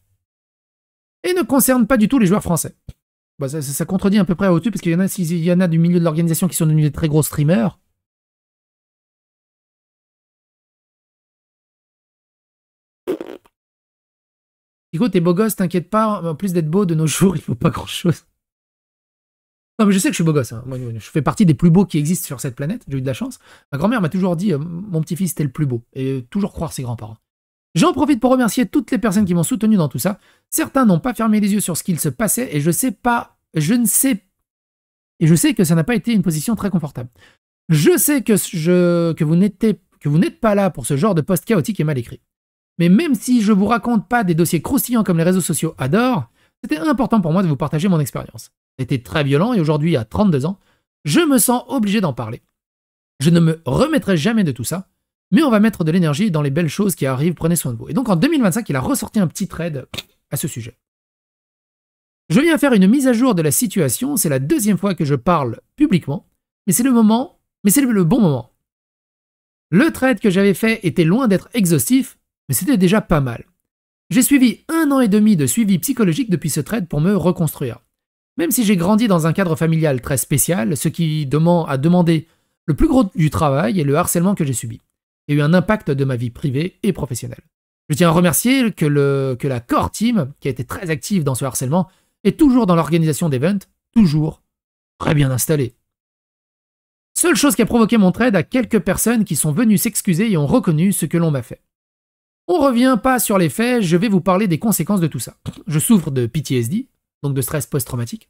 et ne concerne pas du tout les joueurs français. Bah ça contredit à peu près au-dessus parce qu'il y en a du milieu de l'organisation qui sont devenus des très gros streamers. Pico, t'es beau gosse, t'inquiète pas, en plus d'être beau de nos jours, il faut pas grand-chose. Non mais je sais que je suis beau gosse, hein. Moi, je fais partie des plus beaux qui existent sur cette planète, j'ai eu de la chance. Ma grand-mère m'a toujours dit, mon petit-fils était le plus beau, et toujours croire ses grands-parents. J'en profite pour remercier toutes les personnes qui m'ont soutenu dans tout ça. Certains n'ont pas fermé les yeux sur ce qu'il se passait, et je sais que ça n'a pas été une position très confortable. Je sais que vous n'êtes pas là pour ce genre de post chaotique et mal écrit. Mais même si je vous raconte pas des dossiers croustillants comme les réseaux sociaux adorent, c'était important pour moi de vous partager mon expérience. C'était très violent et aujourd'hui, à 32 ans, je me sens obligé d'en parler. Je ne me remettrai jamais de tout ça, mais on va mettre de l'énergie dans les belles choses qui arrivent, prenez soin de vous. Et donc en 2025, il a ressorti un petit thread à ce sujet. Je viens faire une mise à jour de la situation, c'est la 2e fois que je parle publiquement, mais c'est le bon moment. Le thread que j'avais fait était loin d'être exhaustif, mais c'était déjà pas mal. J'ai suivi 1 an et demi de suivi psychologique depuis ce thread pour me reconstruire. Même si j'ai grandi dans un cadre familial très spécial, ce qui a demandé le plus gros du travail et le harcèlement que j'ai subi. Il y a eu un impact de ma vie privée et professionnelle. Je tiens à remercier que la core team, qui a été très active dans ce harcèlement, est toujours dans l'organisation d'events, toujours très bien installée. Seule chose qui a provoqué mon trade à quelques personnes qui sont venues s'excuser et ont reconnu ce que l'on m'a fait. On revient pas sur les faits, je vais vous parler des conséquences de tout ça. Je souffre de PTSD, donc de stress post-traumatique,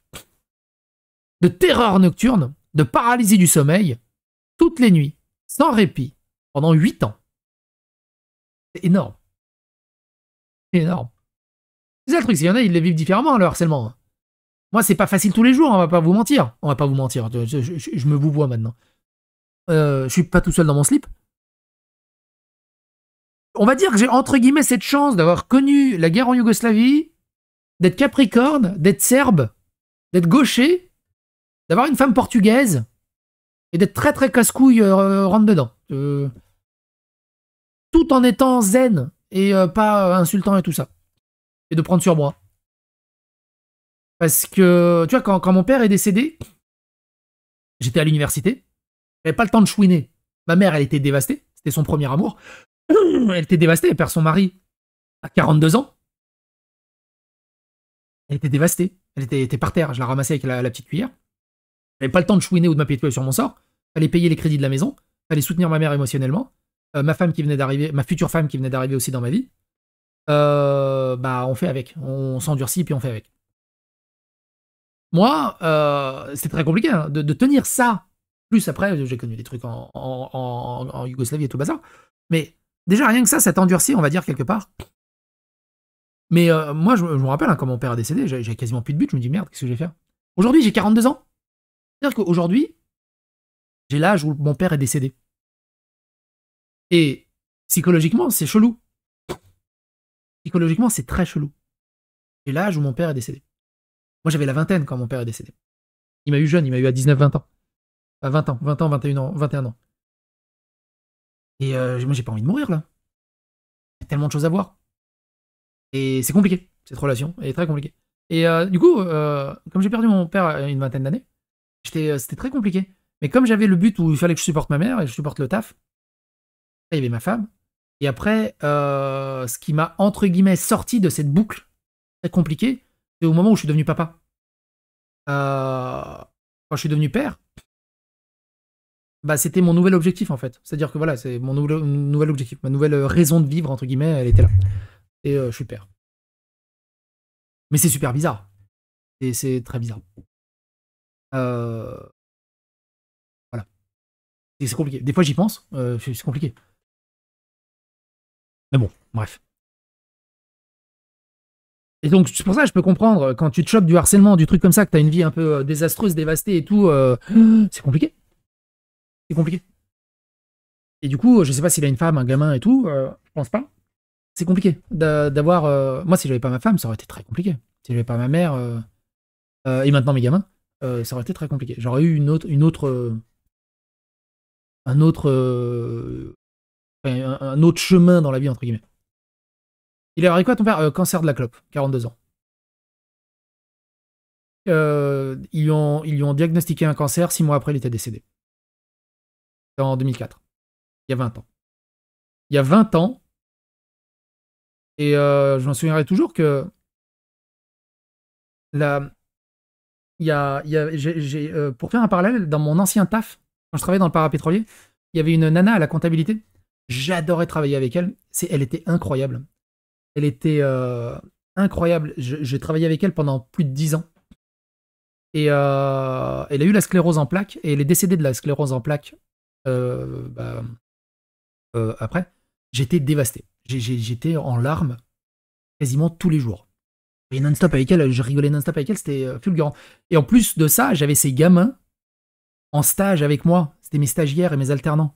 de terreur nocturne, de paralysie du sommeil, toutes les nuits, sans répit, pendant 8 ans. C'est énorme. C'est énorme. C'est ça le truc, il y en a, ils le vivent différemment, le harcèlement. Moi, c'est pas facile tous les jours, on va pas vous mentir. On va pas vous mentir, je me vous vois maintenant. Je suis pas tout seul dans mon slip. On va dire que j'ai entre guillemets cette chance d'avoir connu la guerre en Yougoslavie, d'être capricorne, d'être serbe, d'être gaucher, d'avoir une femme portugaise et d'être très très casse-couille rentre dedans. Tout en étant zen et pas insultant et tout ça. Et de prendre sur moi. Parce que, tu vois, quand mon père est décédé, j'étais à l'université, j'avais pas le temps de chouiner. Ma mère, elle était dévastée, c'était son premier amour. Elle était dévastée, elle perd son mari à 42 ans. Elle était dévastée. Elle était par terre. Je la ramassais avec la petite cuillère. J'avais pas le temps de chouiner ou de m'apitoyer sur mon sort. Fallait payer les crédits de la maison. Fallait soutenir ma mère émotionnellement. Ma femme qui venait d'arriver, ma future femme qui venait d'arriver aussi dans ma vie. Bah, on fait avec. On s'endurcit puis on fait avec. Moi, c'était très compliqué hein, de tenir ça. Plus après, j'ai connu des trucs en Yougoslavie et tout le bazar. Mais déjà, rien que ça t'endurcit, on va dire, quelque part. Mais moi, je me rappelle, hein, quand mon père a décédé, j'avais quasiment plus de but. Je me dis, merde, qu'est-ce que je vais faire? Aujourd'hui, j'ai 42 ans. C'est-à-dire qu'aujourd'hui, j'ai l'âge où mon père est décédé. Et psychologiquement, c'est chelou. Psychologiquement, c'est très chelou. J'ai l'âge où mon père est décédé. Moi, j'avais la vingtaine quand mon père est décédé. Il m'a eu jeune, il m'a eu à 19-20 ans. À 20 ans, 20 ans, 21 ans, 21 ans. Et moi, j'ai pas envie de mourir, là. Il y a tellement de choses à voir. Et c'est compliqué, cette relation. Elle est très compliquée. Et du coup, comme j'ai perdu mon père à une vingtaine d'années, c'était très compliqué. Mais comme j'avais le but où il fallait que je supporte ma mère et je supporte le taf, il y avait ma femme. Et après, ce qui m'a, entre guillemets, sorti de cette boucle très compliquée, c'est au moment où je suis devenu papa. Quand je suis devenu père, bah, c'était mon nouvel objectif, en fait. C'est-à-dire que voilà, c'est mon nouvel objectif. Ma nouvelle raison de vivre, entre guillemets, elle était là. Et je suis père. Mais c'est super bizarre. Et c'est très bizarre. Voilà. C'est compliqué. Des fois, j'y pense. C'est compliqué. Mais bon, bref. Et donc, c'est pour ça que je peux comprendre, quand tu te chopes du harcèlement, du truc comme ça, que t'as une vie un peu désastreuse, dévastée et tout, c'est compliqué. C'est compliqué. Et du coup, je sais pas s'il a une femme, un gamin et tout, je pense pas. C'est compliqué d'avoir... Moi, si j'avais pas ma femme, ça aurait été très compliqué. Si j'avais pas ma mère, et maintenant mes gamins, ça aurait été très compliqué. J'aurais eu un autre chemin dans la vie, entre guillemets. Il a quoi ton père? Cancer de la clope, 42 ans. Ils lui ont diagnostiqué un cancer, 6 mois après, il était décédé. En 2004. Il y a 20 ans. Il y a 20 ans, et je m'en souviendrai toujours que pour faire un parallèle, dans mon ancien taf, quand je travaillais dans le parapétrolier, il y avait une nana à la comptabilité. J'adorais travailler avec elle. Elle était incroyable. Elle était incroyable. J'ai travaillé avec elle pendant plus de 10 ans. Et elle a eu la sclérose en plaques et elle est décédée de la sclérose en plaques après. J'étais dévasté. J'étais en larmes quasiment tous les jours. Et non-stop avec elle, je rigolais non-stop avec elle, c'était fulgurant. Et en plus de ça, j'avais ces gamins en stage avec moi. C'était mes stagiaires et mes alternants.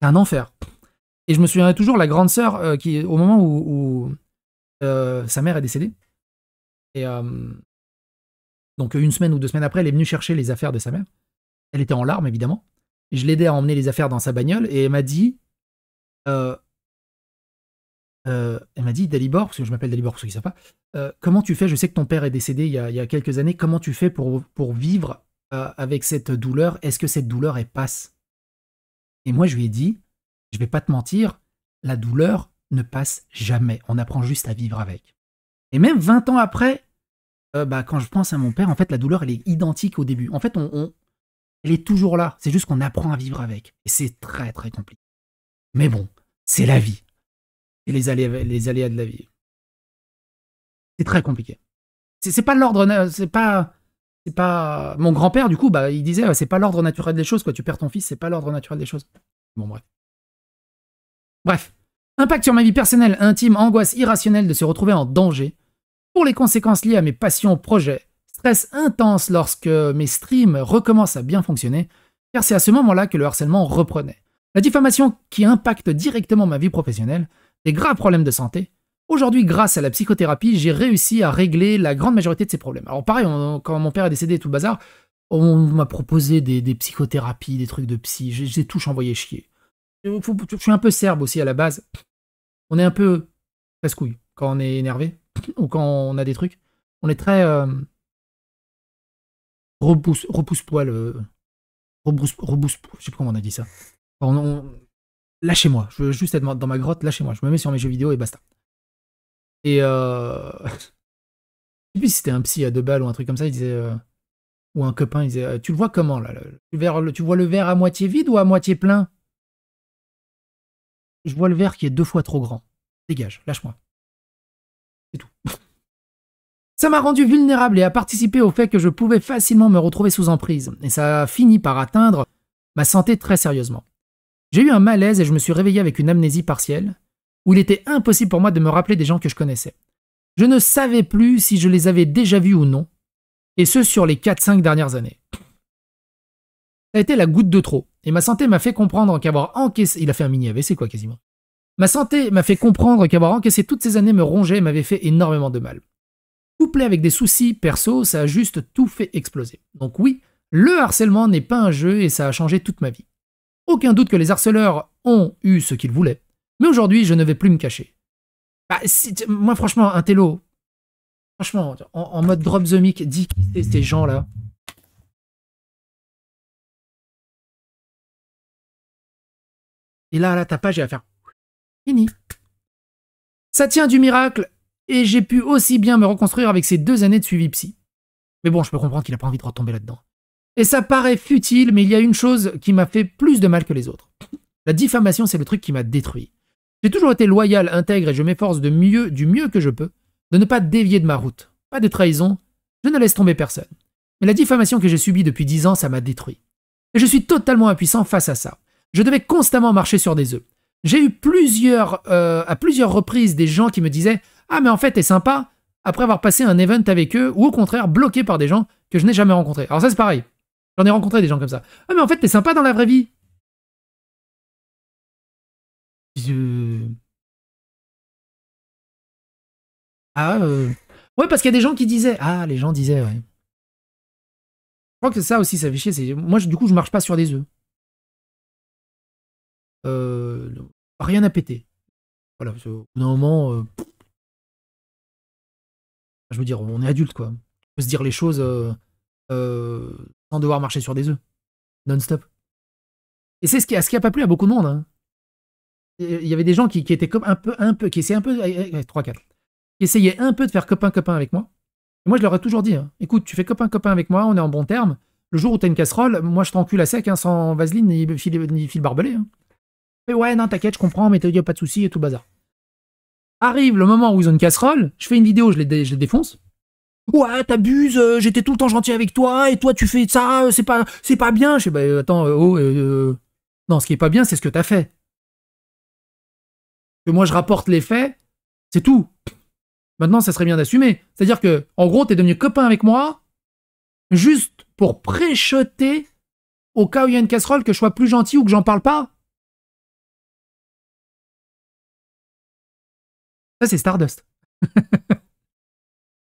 C'est un enfer. Et je me souviendrai toujours, la grande sœur, qui, au moment où sa mère est décédée, et donc 1 semaine ou 2 semaines après, elle est venue chercher les affaires de sa mère. Elle était en larmes, évidemment. Et je l'aidais à emmener les affaires dans sa bagnole, et elle m'a dit... Dalibor, parce que je m'appelle Dalibor pour ceux qui ne savent pas, comment tu fais, je sais que ton père est décédé il y a quelques années, comment tu fais pour vivre avec cette douleur? Est-ce que cette douleur, elle passe? Et moi, je lui ai dit, je vais pas te mentir, la douleur ne passe jamais. On apprend juste à vivre avec. Et même 20 ans après, quand je pense à mon père, en fait, la douleur, elle est identique au début. En fait, elle est toujours là. C'est juste qu'on apprend à vivre avec. Et c'est très, très compliqué. Mais bon, c'est la vie. Et les aléas de la vie. C'est très compliqué. C'est pas l'ordre... C'est pas... Mon grand-père, du coup, il disait, c'est pas l'ordre naturel des choses, quoi. Tu perds ton fils, c'est pas l'ordre naturel des choses. Bon, bref. Bref. Impact sur ma vie personnelle, intime, angoisse irrationnelle de se retrouver en danger. Pour les conséquences liées à mes passions, projets. Stress intense lorsque mes streams recommencent à bien fonctionner, car c'est à ce moment-là que le harcèlement reprenait. La diffamation qui impacte directement ma vie professionnelle, des graves problèmes de santé. Aujourd'hui, grâce à la psychothérapie, j'ai réussi à régler la grande majorité de ces problèmes. Alors pareil, quand mon père est décédé et tout le bazar, on m'a proposé des psychothérapies, des trucs de psy, j'ai tout envoyé chier. Je suis un peu serbe aussi à la base. On est un peu casse-couille quand on est énervé, ou quand on a des trucs. On est très repousse-poil, rebousse, je sais pas comment on a dit ça. Lâchez-moi, je veux juste être dans ma grotte, lâchez-moi, je me mets sur mes jeux vidéo et basta. Et sais plus si c'était un psy à 2 balles ou un truc comme ça, il disait... ou un copain, il disait, tu le vois comment, là tu vois le verre à moitié vide ou à moitié plein? Je vois le verre qui est 2 fois trop grand. Dégage, lâche-moi. C'est tout. Ça m'a rendu vulnérable et a participé au fait que je pouvais facilement me retrouver sous emprise. Et ça a fini par atteindre ma santé très sérieusement. J'ai eu un malaise et je me suis réveillé avec une amnésie partielle, où il était impossible pour moi de me rappeler des gens que je connaissais. Je ne savais plus si je les avais déjà vus ou non, et ce sur les 4-5 dernières années. Ça a été la goutte de trop, et ma santé m'a fait comprendre qu'avoir encaissé... Il a fait un mini AVC, quoi, quasiment. Ma santé m'a fait comprendre qu'avoir encaissé toutes ces années me rongeait et m'avait fait énormément de mal. Couplé avec des soucis perso, ça a juste tout fait exploser. Donc oui, le harcèlement n'est pas un jeu et ça a changé toute ma vie. Aucun doute que les harceleurs ont eu ce qu'ils voulaient, mais aujourd'hui, je ne vais plus me cacher. Bah, moi, franchement, un télo, franchement, en mode drop the mic, dis qui c'est ces gens-là. Et là, ta page, elle va faire fini. Ça tient du miracle, et j'ai pu aussi bien me reconstruire avec ces 2 années de suivi psy. Mais bon, je peux comprendre qu'il n'a pas envie de retomber là-dedans. Et ça paraît futile, mais il y a une chose qui m'a fait plus de mal que les autres. La diffamation, c'est le truc qui m'a détruit. J'ai toujours été loyal, intègre, et je m'efforce du mieux que je peux, de ne pas dévier de ma route. Pas de trahison, je ne laisse tomber personne. Mais la diffamation que j'ai subie depuis 10 ans, ça m'a détruit. Et je suis totalement impuissant face à ça. Je devais constamment marcher sur des œufs. J'ai eu à plusieurs reprises des gens qui me disaient « Ah mais en fait t'es sympa » après avoir passé un event avec eux, ou au contraire bloqué par des gens que je n'ai jamais rencontrés. Alors ça c'est pareil. J'en ai rencontré des gens comme ça. « Ah mais en fait t'es sympa dans la vraie vie ». Ouais, parce qu'il y a des gens qui disaient... Ah, les gens disaient, ouais. Je crois que ça aussi, ça fait chier. Moi, du coup, je marche pas sur des œufs. Rien à péter. Voilà, au bout d'un moment... je veux dire, on est adulte, quoi. On peut se dire les choses sans devoir marcher sur des œufs. Non-stop. Et c'est ce qui a pas plu à beaucoup de monde. Hein. Il y avait des gens qui étaient comme qui essayaient un peu... 3-4. Qui essayaient un peu de faire copain-copain avec moi. Et moi, je leur ai toujours dit, hein, écoute, tu fais copain-copain avec moi, on est en bon terme. Le jour où t'as une casserole, moi, je t'encule à sec, hein, sans vaseline ni fil barbelé. Hein. Mais ouais, non, t'inquiète, je comprends, mais y a pas de souci et tout bazar. Arrive le moment où ils ont une casserole, je fais une vidéo, je les défonce. Ouais, t'abuses, j'étais tout le temps gentil avec toi, et toi, tu fais ça, c'est pas bien. Je sais, bah, attends, non, ce qui est pas bien, c'est ce que t'as fait. Que moi, je rapporte les faits, c'est tout. Maintenant, ça serait bien d'assumer. C'est-à-dire que, en gros, t'es devenu copain avec moi, juste pour préchoter au cas où il y a une casserole que je sois plus gentil ou que j'en parle pas. Ça, c'est Stardust.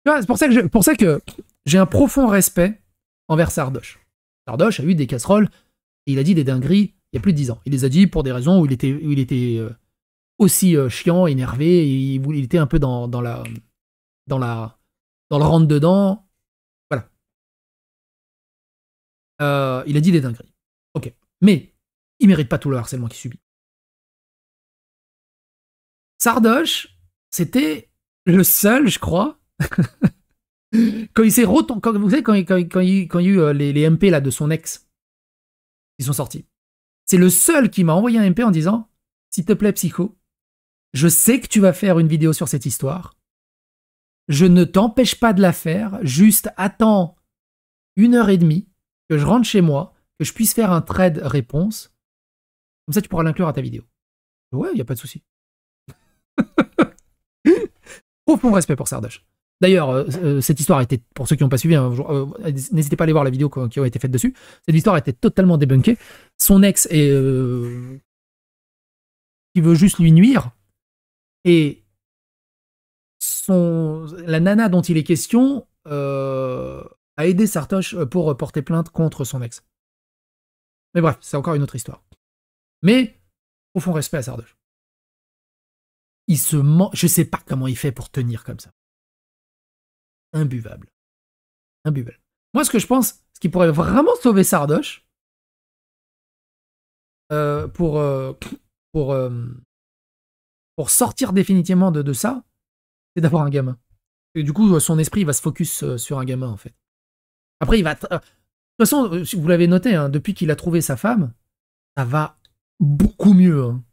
C'est pour ça que j'ai un profond respect envers Sardoche. Sardoche a eu des casseroles et il a dit des dingueries il y a plus de 10 ans. Il les a dit pour des raisons où il était aussi chiant, énervé, et il était un peu dans le rentre-dedans. Voilà. Il a dit des dingueries. Ok. Mais il mérite pas tout le harcèlement qu'il subit. Sardoche, c'était le seul, je crois, quand il s'est retombé, vous savez, quand il y a eu les MP là, de son ex, ils sont sortis. C'est le seul qui m'a envoyé un MP en disant « S'il te plaît, Psycho, je sais que tu vas faire une vidéo sur cette histoire. Je ne t'empêche pas de la faire, juste attends 1h30 que je rentre chez moi, que je puisse faire un trade réponse. Comme ça, tu pourras l'inclure à ta vidéo. » Ouais, il n'y a pas de souci. Profond respect pour Sardoche. D'ailleurs, cette histoire a été, pour ceux qui n'ont pas suivi, hein, n'hésitez pas à aller voir la vidéo qui a été faite dessus. Cette histoire a été totalement débunkée. Son ex est qui veut juste lui nuire, et la nana dont il est question a aidé Sardoche pour porter plainte contre son ex. Mais bref, c'est encore une autre histoire. Mais profond respect à Sardoche. Je sais pas comment il fait pour tenir comme ça. Imbuvable. Imbuvable. Moi, ce que je pense, ce qui pourrait vraiment sauver Sardoche, pour sortir définitivement de ça, c'est d'avoir un gamin. Et du coup, son esprit va se focus sur un gamin, en fait. Après, il va... de toute façon, vous l'avez noté, hein, depuis qu'il a trouvé sa femme, ça va beaucoup mieux. Hein.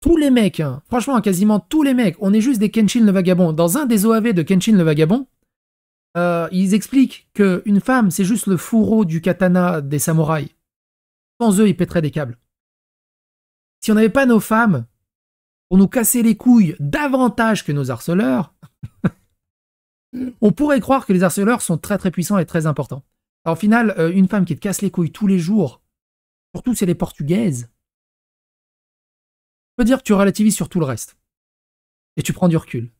Tous les mecs, hein, franchement, quasiment tous les mecs, on est juste des Kenshin le Vagabond. Dans un des OAV de Kenshin le Vagabond, ils expliquent qu'une femme, c'est juste le fourreau du katana des samouraïs. Sans eux, ils pèteraient des câbles. Si on n'avait pas nos femmes pour nous casser les couilles davantage que nos harceleurs, on pourrait croire que les harceleurs sont très très puissants et très importants. Alors, au final, une femme qui te casse les couilles tous les jours, surtout si elle est portugaise, peut dire que tu relativises sur tout le reste. Et tu prends du recul.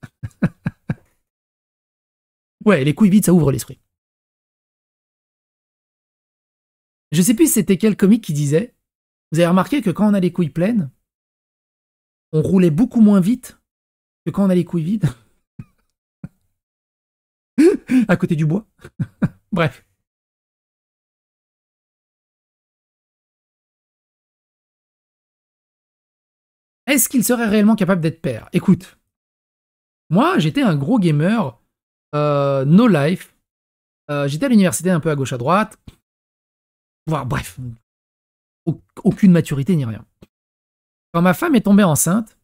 Ouais, les couilles vides, ça ouvre l'esprit. Je sais plus c'était quel comique qui disait, vous avez remarqué que quand on a les couilles pleines, on roulait beaucoup moins vite que quand on a les couilles vides. À côté du bois. Bref. Est-ce qu'il serait réellement capable d'être père? Écoute, moi, j'étais un gros gamer, no life. J'étais à l'université un peu à gauche à droite. Voilà, bref. Aucune maturité ni rien. Quand ma femme est tombée enceinte,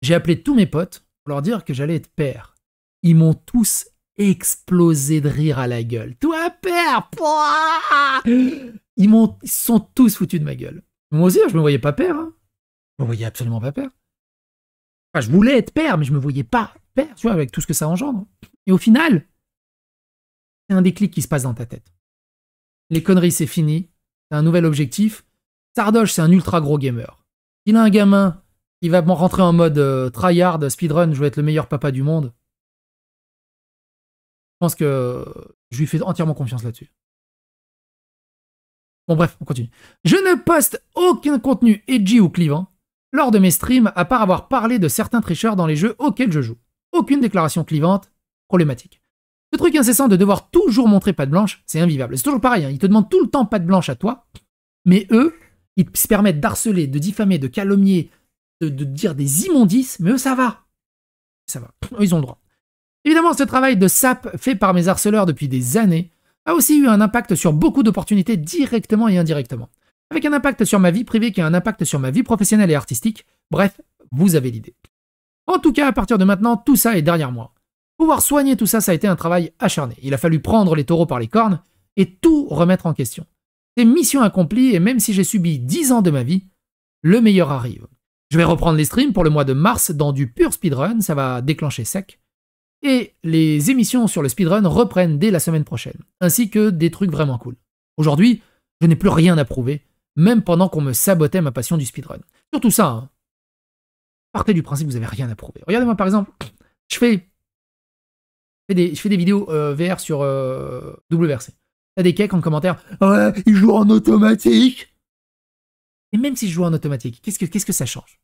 j'ai appelé tous mes potes pour leur dire que j'allais être père. Ils m'ont tous explosé de rire à la gueule. Toi, père! Pouah ils sont tous foutus de ma gueule. Moi aussi, je me voyais pas père. Hein. Je me voyais absolument pas père. Enfin, je voulais être père, mais je me voyais pas père, tu vois, avec tout ce que ça engendre. Et au final, c'est un déclic qui se passe dans ta tête. Les conneries, c'est fini. C'est un nouvel objectif. Sardoche, c'est un ultra gros gamer. Il a un gamin, il va rentrer en mode tryhard, speedrun, je vais être le meilleur papa du monde. Je pense que je lui fais entièrement confiance là-dessus. Bon bref, on continue. Je ne poste aucun contenu edgy ou clivant lors de mes streams, à part avoir parlé de certains tricheurs dans les jeux auxquels je joue. Aucune déclaration clivante, problématique. Ce truc incessant de devoir toujours montrer patte blanche, c'est invivable. C'est toujours pareil, hein, ils te demandent tout le temps patte blanche à toi, mais eux, ils se permettent d'harceler, de diffamer, de calomnier, de dire des immondices, mais eux, ça va. Ça va, eux, ils ont le droit. Évidemment, ce travail de sap fait par mes harceleurs depuis des années a aussi eu un impact sur beaucoup d'opportunités directement et indirectement. Avec un impact sur ma vie privée qui a un impact sur ma vie professionnelle et artistique. Bref, vous avez l'idée. En tout cas, à partir de maintenant, tout ça est derrière moi. Pouvoir soigner tout ça, ça a été un travail acharné. Il a fallu prendre les taureaux par les cornes et tout remettre en question. C'est mission accomplie et même si j'ai subi 10 ans de ma vie, le meilleur arrive. Je vais reprendre les streams pour le mois de mars dans du pur speedrun, ça va déclencher sec. Et les émissions sur le speedrun reprennent dès la semaine prochaine, ainsi que des trucs vraiment cool. Aujourd'hui, je n'ai plus rien à prouver, même pendant qu'on me sabotait ma passion du speedrun. Surtout ça, hein. Partez du principe que vous n'avez rien à prouver. Regardez-moi par exemple, je fais des vidéos VR sur WRC. T'as des cakes en commentaire, ouais, il joue en automatique. Et même si je joue en automatique, qu'est-ce que ça change?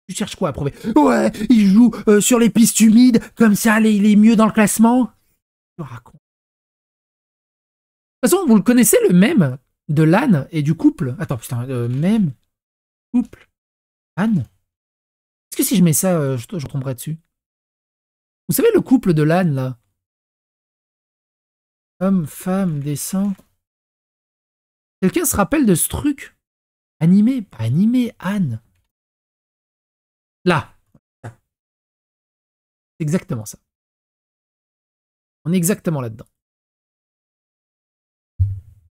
Tu cherches quoi à prouver? Ouais, il joue sur les pistes humides, comme ça il est mieux dans le classement. Je raconte. De toute façon, vous le connaissez le mème de l'âne et du couple. Attends, putain, mème, couple, âne. Est-ce que si je mets ça, je tomberai dessus? Vous savez le couple de l'âne, là? Homme, femme, dessin. Quelqu'un se rappelle de ce truc? Animé, pas animé, âne. Là. C'est exactement ça. On est exactement là-dedans.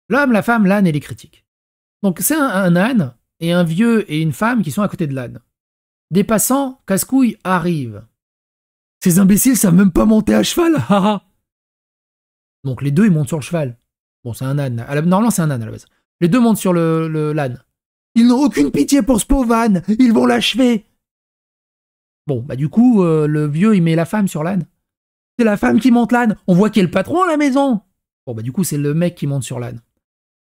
L'homme, la femme, l'âne et les critiques. Donc c'est un âne et un vieux et une femme qui sont à côté de l'âne. Des passants, casse-couilles, arrivent. Ces imbéciles savent même pas monter à cheval, haha. Donc les deux, ils montent sur le cheval. Bon, c'est un âne. Normalement, c'est un âne à la base. Les deux montent sur l'âne. Ils n'ont aucune pitié pour ce pauvre âne. Ils vont l'achever. Bon, bah du coup, le vieux, il met la femme sur l'âne. C'est la femme qui monte l'âne. On voit qui est le patron à la maison. Bon, bah du coup, c'est le mec qui monte sur l'âne.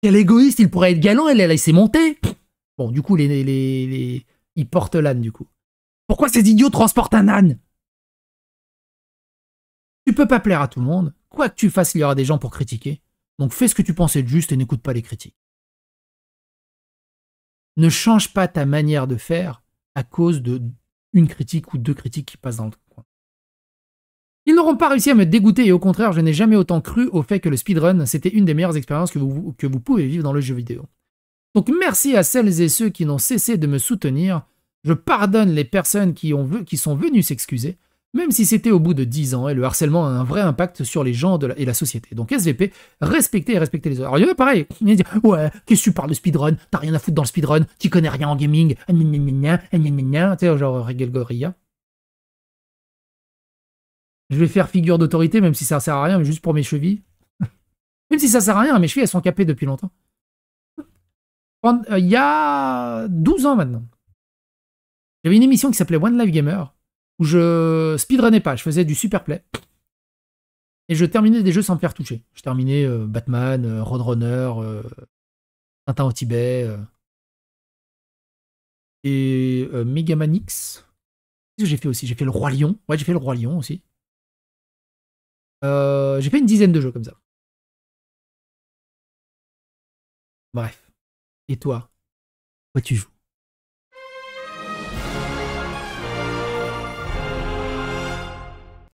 Quel égoïste, il pourrait être galant et la laisser monter. Bon, du coup, ils portent l'âne, du coup. Pourquoi ces idiots transportent un âne? Tu peux pas plaire à tout le monde. Quoi que tu fasses, il y aura des gens pour critiquer. Donc fais ce que tu penses être juste et n'écoute pas les critiques. Ne change pas ta manière de faire à cause de une critique ou deux critiques qui passent dans le coin. Ils n'auront pas réussi à me dégoûter et au contraire, je n'ai jamais autant cru au fait que le speedrun, c'était une des meilleures expériences que vous pouvez vivre dans le jeu vidéo. Donc merci à celles et ceux qui n'ont cessé de me soutenir. Je pardonne les personnes qui sont venues s'excuser, même si c'était au bout de 10 ans et le harcèlement a un vrai impact sur les gens et la société. Donc SVP, respectez et respectez les autres. Alors il y en a pareil, ils disent ouais, qu'est-ce que tu parles de speedrun, t'as rien à foutre dans le speedrun, tu connais rien en gaming, tu sais, genre Rigel Gorilla. Je vais faire figure d'autorité, même si ça sert à rien, mais juste pour mes chevilles. Même si ça sert à rien, mes chevilles, elles sont capées depuis longtemps. Il y a 12 ans maintenant, j'avais une émission qui s'appelait One Life Gamer, où je speedrunnais pas, je faisais du superplay. Et je terminais des jeux sans me faire toucher. Je terminais Batman, Roadrunner, Tintin au Tibet, et Megaman X. Qu'est-ce que j'ai fait aussi? J'ai fait le Roi Lion. Ouais, j'ai fait le Roi Lion aussi. J'ai fait une dizaine de jeux comme ça. Bref. Et toi? Quoi tu joues?